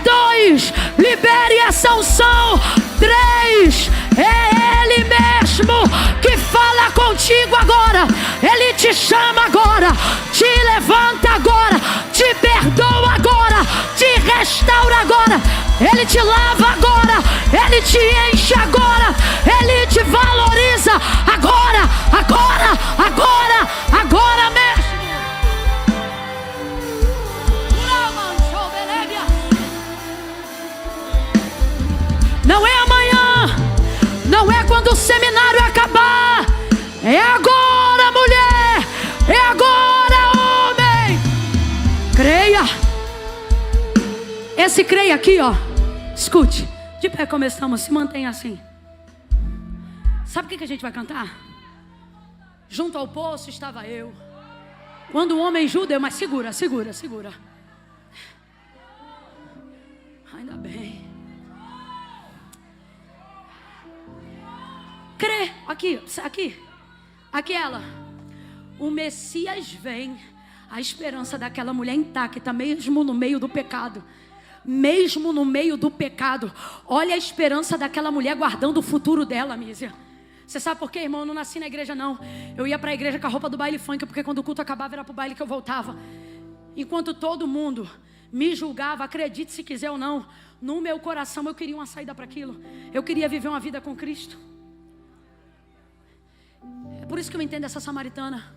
2, libere essa unção. 3, é ele mesmo que fala contigo agora. Ele te chama agora, te levanta agora, te perdoa agora, te restaura agora, ele te lava agora, ele te enche agora, ele te valoriza agora, agora, agora, agora mesmo. Não é amanhã, não é quando o seminário acabar, é agora, mulher, é agora, homem. Creia. Esse creia aqui, ó, escute, de pé como estamos, se mantenha assim. Sabe o que a gente vai cantar? Junto ao poço estava eu. Quando o homem judeu, mas segura, segura, segura. Ainda bem. Crê, aqui ela. O Messias vem, a esperança daquela mulher intacta, mesmo no meio do pecado. Mesmo no meio do pecado. Olha a esperança daquela mulher guardando o futuro dela, Mísia. Você sabe por quê, irmão? Eu não nasci na igreja, não. Eu ia para a igreja com a roupa do baile funk, porque quando o culto acabava era para o baile que eu voltava. Enquanto todo mundo me julgava, acredite se quiser ou não, no meu coração eu queria uma saída para aquilo. Eu queria viver uma vida com Cristo. É por isso que eu entendo essa samaritana.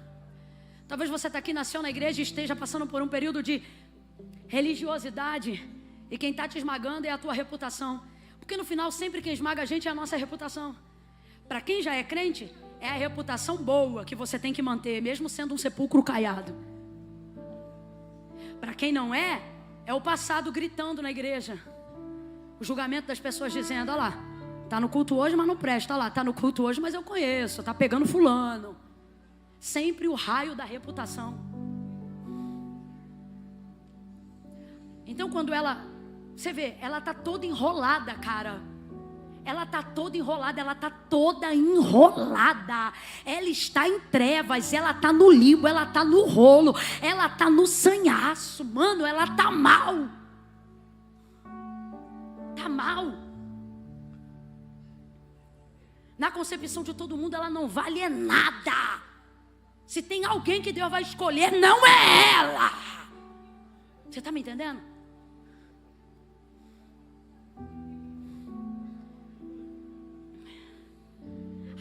Talvez você está aqui, nasceu na igreja e esteja passando por um período de religiosidade, e quem está te esmagando é a tua reputação. Porque no final sempre quem esmaga a gente é a nossa reputação. Para quem já é crente, é a reputação boa que você tem que manter, mesmo sendo um sepulcro caiado. Para quem não é, é o passado gritando na igreja. O julgamento das pessoas dizendo: olha lá, tá no culto hoje, mas não presta. Olha lá, tá no culto hoje, mas eu conheço. Tá pegando fulano. Sempre o raio da reputação. Então quando ela, você vê, ela tá toda enrolada, cara. Ela tá toda enrolada, ela tá toda enrolada. Ela está em trevas, ela tá no limbo, ela tá no rolo, ela tá no sanhaço. Mano, ela tá mal. Tá mal. Na concepção de todo mundo, ela não vale nada. Se tem alguém que Deus vai escolher, não é ela. Você está me entendendo?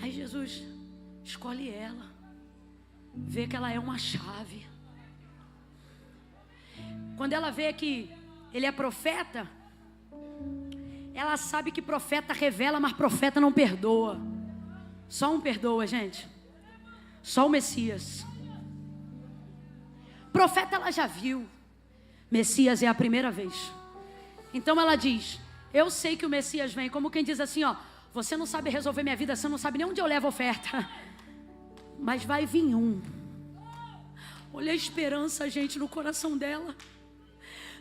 Aí Jesus escolhe ela, vê que ela é uma chave. Quando ela vê que ele é profeta, ela sabe que profeta revela, mas profeta não perdoa. Só um perdoa, gente. Só o Messias. Profeta ela já viu. Messias é a primeira vez. Então ela diz: eu sei que o Messias vem. Como quem diz assim, ó: você não sabe resolver minha vida, você não sabe nem onde eu levo a oferta. Mas vai vir um. Olha a esperança, gente, no coração dela.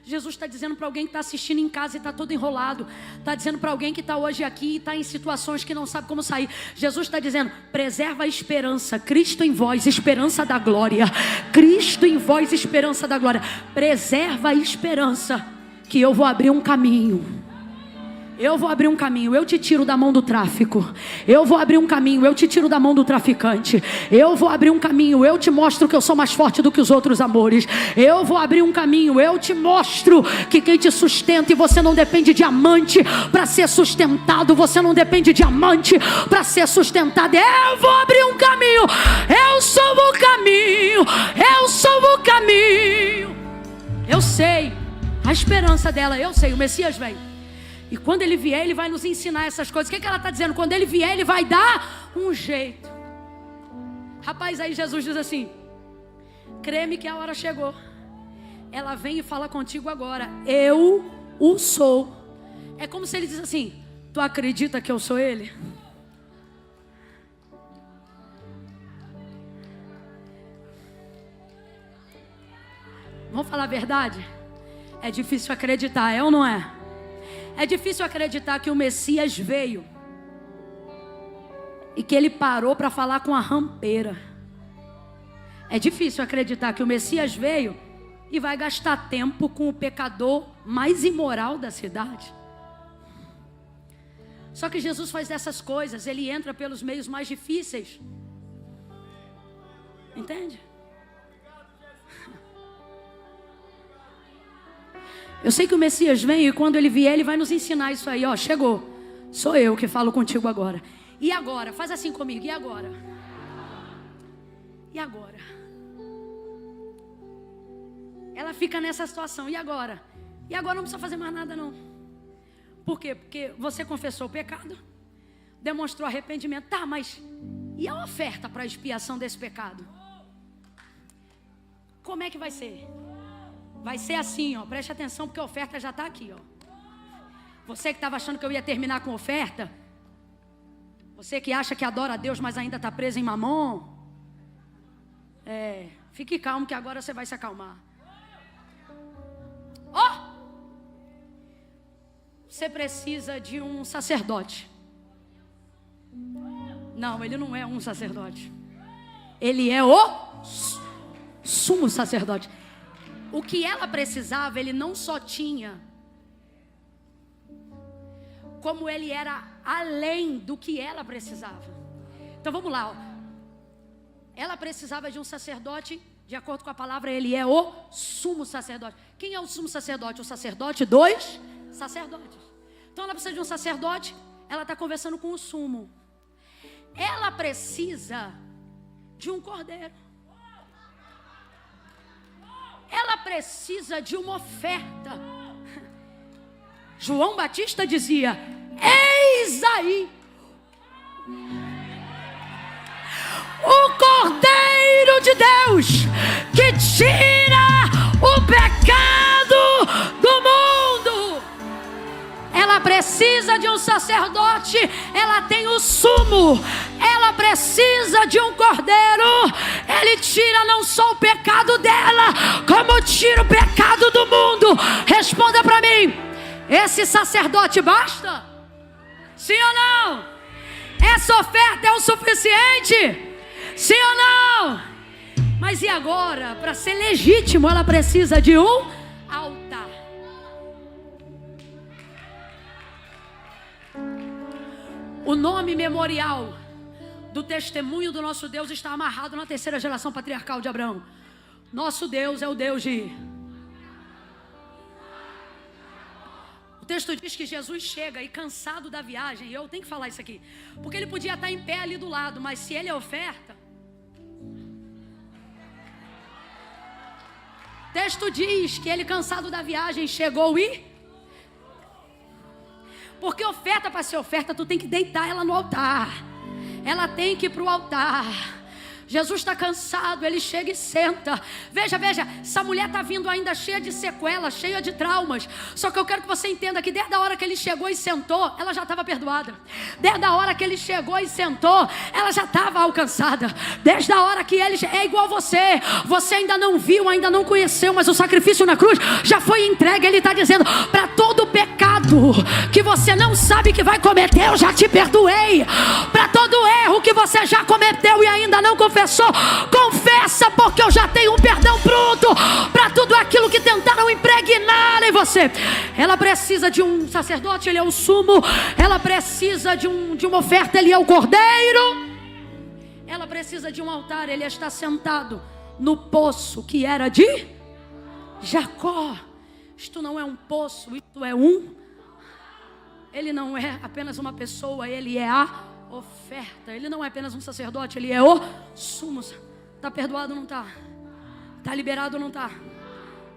Jesus está dizendo para alguém que está assistindo em casa e está todo enrolado. Está dizendo para alguém que está hoje aqui e está em situações que não sabe como sair. Jesus está dizendo: preserva a esperança. Cristo em vós, esperança da glória. Cristo em vós, esperança da glória. Preserva a esperança, que eu vou abrir um caminho. Eu vou abrir um caminho, eu te tiro da mão do tráfico. Eu vou abrir um caminho, eu te tiro da mão do traficante. Eu vou abrir um caminho, eu te mostro que eu sou mais forte do que os outros amores. Eu vou abrir um caminho, eu te mostro que quem te sustenta, e você não depende de amante para ser sustentado. Você não depende de amante para ser sustentado. Eu vou abrir um caminho, eu sou o caminho, eu sou o caminho. Eu sei a esperança dela, eu sei, o Messias vem. E quando ele vier, ele vai nos ensinar essas coisas. O que ela está dizendo? Quando ele vier, ele vai dar um jeito. Rapaz, aí Jesus diz assim: crê-me que a hora chegou. Ela vem e fala contigo agora. Eu o sou. É como se ele diz assim: tu acredita que eu sou ele? Vamos falar a verdade? É difícil acreditar, é ou não é? É difícil acreditar que o Messias veio e que ele parou para falar com a rampeira. É difícil acreditar que o Messias veio e vai gastar tempo com o pecador mais imoral da cidade. Só que Jesus faz dessas coisas, ele entra pelos meios mais difíceis. Entende? Eu sei que o Messias vem e quando ele vier, ele vai nos ensinar isso aí, ó, chegou. Sou eu que falo contigo agora. E agora? Faz assim comigo, e agora? E agora? Ela fica nessa situação, e agora? E agora não precisa fazer mais nada não. Por quê? Porque você confessou o pecado, demonstrou arrependimento. Tá, mas e a oferta para a expiação desse pecado? Como é que vai ser? Vai ser assim, ó, preste atenção, porque a oferta já está aqui, ó. Você que estava achando que eu ia terminar com oferta, você que acha que adora a Deus, mas ainda está preso em mamon, fique calmo que agora você vai se acalmar. Ó! Você precisa de um sacerdote. Não, ele não é um sacerdote. Ele é o sumo sacerdote. O que ela precisava, ele não só tinha, como ele era além do que ela precisava. Então vamos lá, ó. Ela precisava de um sacerdote, de acordo com a palavra, ele é o sumo sacerdote. Quem é o sumo sacerdote? O sacerdote dos sacerdotes. Então ela precisa de um sacerdote, ela está conversando com o sumo. Ela precisa de um cordeiro. Ela precisa de uma oferta. João Batista dizia: eis aí o Cordeiro de Deus que tira o pecado do mundo. Ela precisa de um sacerdote, ela tem o sumo, ela precisa de um cordeiro. Ele tira não só o pecado dela, como tira o pecado do mundo. Responda para mim: esse sacerdote basta? Sim ou não? Essa oferta é o suficiente? Sim ou não? Mas e agora? Para ser legítimo, ela precisa de um altar. O nome memorial do testemunho do nosso Deus está amarrado na terceira geração patriarcal de Abraão. Nosso Deus é o Deus de... O texto diz que Jesus chega e cansado da viagem, e eu tenho que falar isso aqui, porque ele podia estar em pé ali do lado, mas se ele é oferta... O texto diz que ele, cansado da viagem, chegou e... Porque oferta, para ser oferta, tu tem que deitar ela no altar. Ela tem que ir para o altar. Jesus está cansado, ele chega e senta. Veja, essa mulher está vindo ainda cheia de sequelas, cheia de traumas. Só que eu quero que você entenda que desde a hora que ele chegou e sentou, ela já estava perdoada. Desde a hora que ele chegou e sentou, ela já estava alcançada. Desde a hora que ele... É igual você. Você ainda não viu, ainda não conheceu, mas o sacrifício na cruz já foi entregue. Ele está dizendo, para todo pecado que você não sabe que vai cometer, eu já te perdoei. Para todo erro que você já cometeu e ainda não confessou, confessa, porque eu já tenho um perdão pronto para tudo aquilo que tentaram impregnar em você. Ela precisa de um sacerdote, ele é o sumo. Ela precisa de uma oferta, ele é o cordeiro. Ela precisa de um altar, ele está sentado no poço que era de Jacó. Isto não é um poço, isto é ele não é apenas uma pessoa, ele é a oferta. Ele não é apenas um sacerdote, ele é o sumo. Está perdoado ou não está? Está liberado ou não está?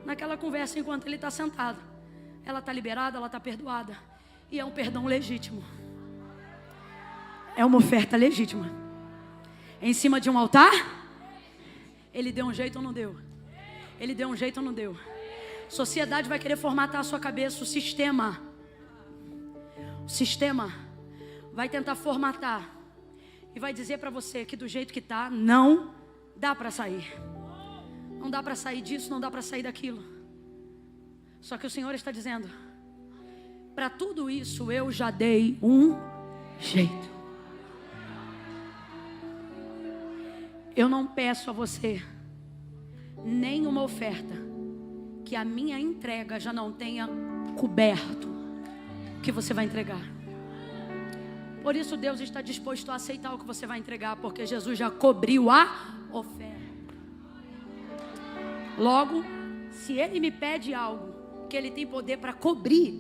Naquela conversa, enquanto ele está sentado, ela está liberada, ela está perdoada. E é um perdão legítimo. É uma oferta legítima. Em cima de um altar, ele deu um jeito ou não deu? Ele deu um jeito ou não deu? Sociedade vai querer formatar a sua cabeça. O sistema vai tentar formatar e vai dizer para você que do jeito que está, não dá para sair. Não dá para sair disso, não dá para sair daquilo. Só que o Senhor está dizendo, para tudo isso eu já dei um jeito. Eu não peço a você nenhuma oferta que a minha entrega já não tenha coberto o que você vai entregar. Por isso Deus está disposto a aceitar o que você vai entregar, porque Jesus já cobriu a oferta. Logo, se Ele me pede algo que Ele tem poder para cobrir,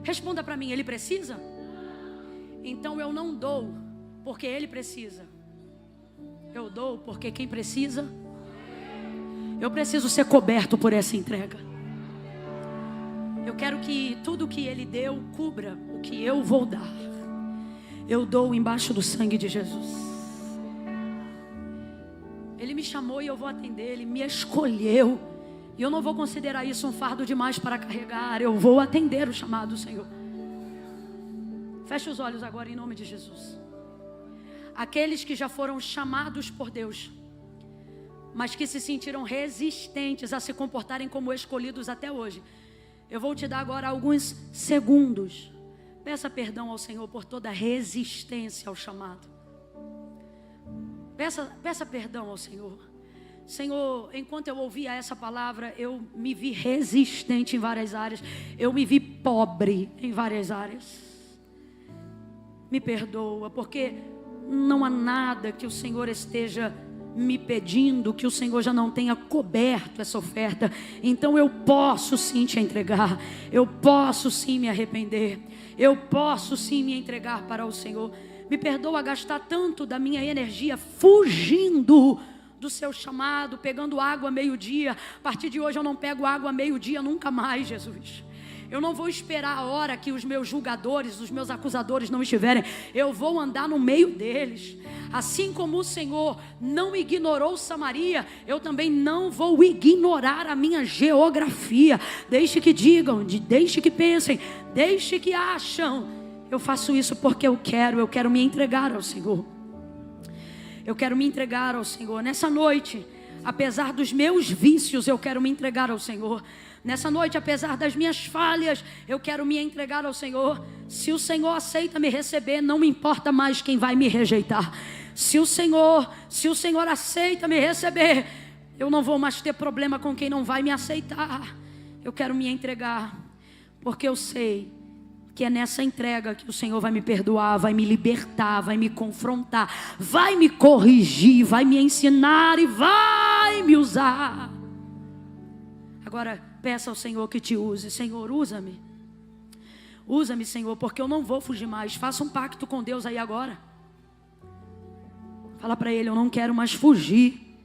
responda para mim, Ele precisa? Então eu não dou porque Ele precisa. Eu dou porque quem precisa, eu preciso ser coberto por essa entrega. Eu quero que tudo que Ele deu cubra o que eu vou dar. Eu dou embaixo do sangue de Jesus. Ele me chamou e eu vou atender. Ele me escolheu. E eu não vou considerar isso um fardo demais para carregar. Eu vou atender o chamado do Senhor. Feche os olhos agora em nome de Jesus. Aqueles que já foram chamados por Deus, mas que se sentiram resistentes a se comportarem como escolhidos até hoje. Eu vou te dar agora alguns segundos. Peça perdão ao Senhor por toda resistência ao chamado. Peça perdão ao Senhor. Senhor, enquanto eu ouvia essa palavra, eu me vi resistente em várias áreas. Eu me vi pobre em várias áreas. Me perdoa, porque não há nada que o Senhor esteja me pedindo que o Senhor já não tenha coberto essa oferta. Então eu posso sim te entregar. Eu posso sim me arrepender. Eu posso sim me entregar para o Senhor. Me perdoa gastar tanto da minha energia fugindo do seu chamado, pegando água meio-dia. A partir de hoje eu não pego água meio-dia nunca mais, Jesus. Eu não vou esperar a hora que os meus julgadores, os meus acusadores não estiverem. Eu vou andar no meio deles. Assim como o Senhor não ignorou Samaria, eu também não vou ignorar a minha geografia. Deixe que digam, deixe que pensem, deixe que acham. Eu faço isso porque eu quero me entregar ao Senhor. Eu quero me entregar ao Senhor. Nessa noite, apesar dos meus vícios, eu quero me entregar ao Senhor. Nessa noite, apesar das minhas falhas, eu quero me entregar ao Senhor. Se o Senhor aceita me receber, não me importa mais quem vai me rejeitar. Se o Senhor aceita me receber, eu não vou mais ter problema com quem não vai me aceitar. Eu quero me entregar, porque eu sei Que é nessa entrega que o Senhor vai me perdoar, vai me libertar, vai me confrontar, vai me corrigir, vai me ensinar e vai me usar. Agora peça ao Senhor que te use. Senhor, usa-me. Usa-me, Senhor, porque eu não vou fugir mais. Faça um pacto com Deus aí agora. Fala para Ele, eu não quero mais fugir.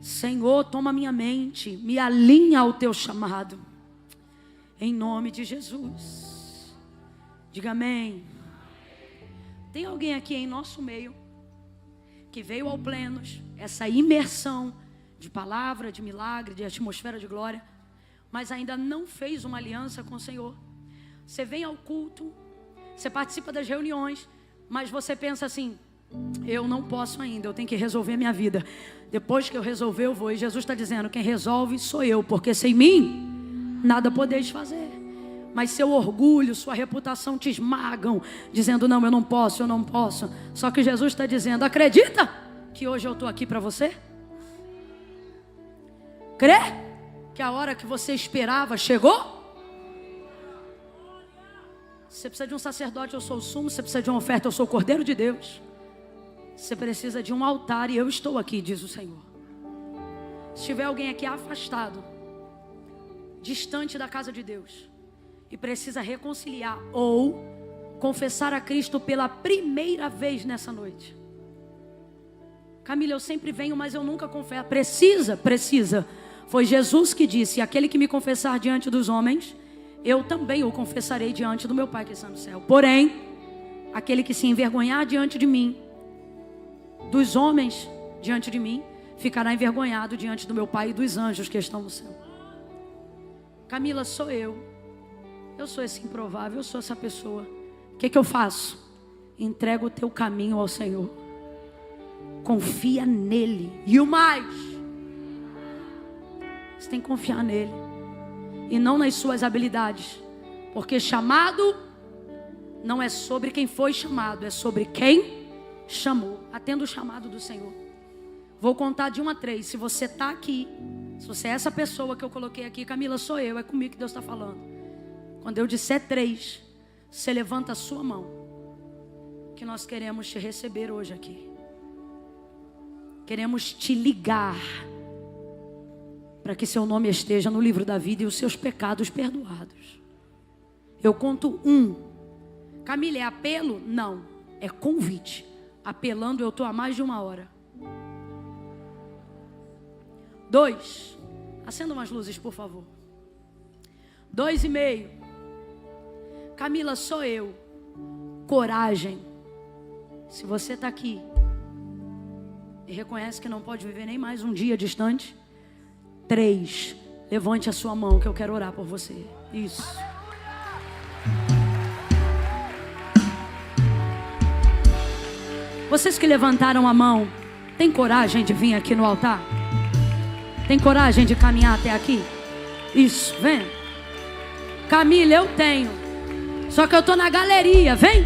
Senhor, toma minha mente, me alinha ao teu chamado. Em nome de Jesus. Diga amém. Tem alguém aqui em nosso meio que veio ao Plenos, essa imersão de palavra, de milagre, de atmosfera de glória, mas ainda não fez uma aliança com o Senhor. Você vem ao culto, você participa das reuniões, mas você pensa assim, eu não posso ainda, eu tenho que resolver minha vida. Depois que eu resolver, eu vou. E Jesus está dizendo, quem resolve sou eu, porque sem mim, nada podeis fazer. Mas seu orgulho, sua reputação te esmagam, dizendo, não, eu não posso, eu não posso. Só que Jesus está dizendo, acredita que hoje eu estou aqui para você? Crê que a hora que você esperava chegou? Você precisa de um sacerdote, eu sou o sumo. Você precisa de uma oferta, eu sou o Cordeiro de Deus. Você precisa de um altar e eu estou aqui, diz o Senhor. Se tiver alguém aqui afastado, distante da casa de Deus, e precisa reconciliar ou confessar a Cristo pela primeira vez nessa noite. Camila, eu sempre venho, mas eu nunca confesso. Precisa. Foi Jesus que disse, aquele que me confessar diante dos homens, eu também o confessarei diante do meu Pai que está no céu. Porém, aquele que se envergonhar diante de mim, dos homens diante de mim, ficará envergonhado diante do meu Pai e dos anjos que estão no céu. Camila, sou eu. Eu sou esse improvável, eu sou essa pessoa. O que eu faço? Entrego o teu caminho ao Senhor. Confia nele. E o mais, você tem que confiar nele e não nas suas habilidades, porque chamado não é sobre quem foi chamado, é sobre quem chamou. Atenda o chamado do Senhor. Vou contar de 1 a 3. Se você está aqui, se você é essa pessoa que eu coloquei aqui, Camila, sou eu, é comigo que Deus está falando. Quando eu disser 3, você levanta a sua mão, que nós queremos te receber hoje aqui. Queremos te ligar para que seu nome esteja no livro da vida e os seus pecados perdoados. Eu conto 1. Camila, é apelo? Não, é convite. Apelando eu estou há mais de 1 hora. 2. Acenda umas luzes, por favor. 2,5. Camila, sou eu. Coragem. Se você está aqui e reconhece que não pode viver nem mais um dia distante. 3. Levante a sua mão que eu quero orar por você. Isso. Vocês que levantaram a mão, tem coragem de vir aqui no altar? Tem coragem de caminhar até aqui? Isso, vem. Camila, eu tenho. Só que eu estou na galeria, vem.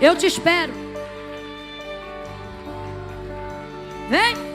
Eu te espero. Vem.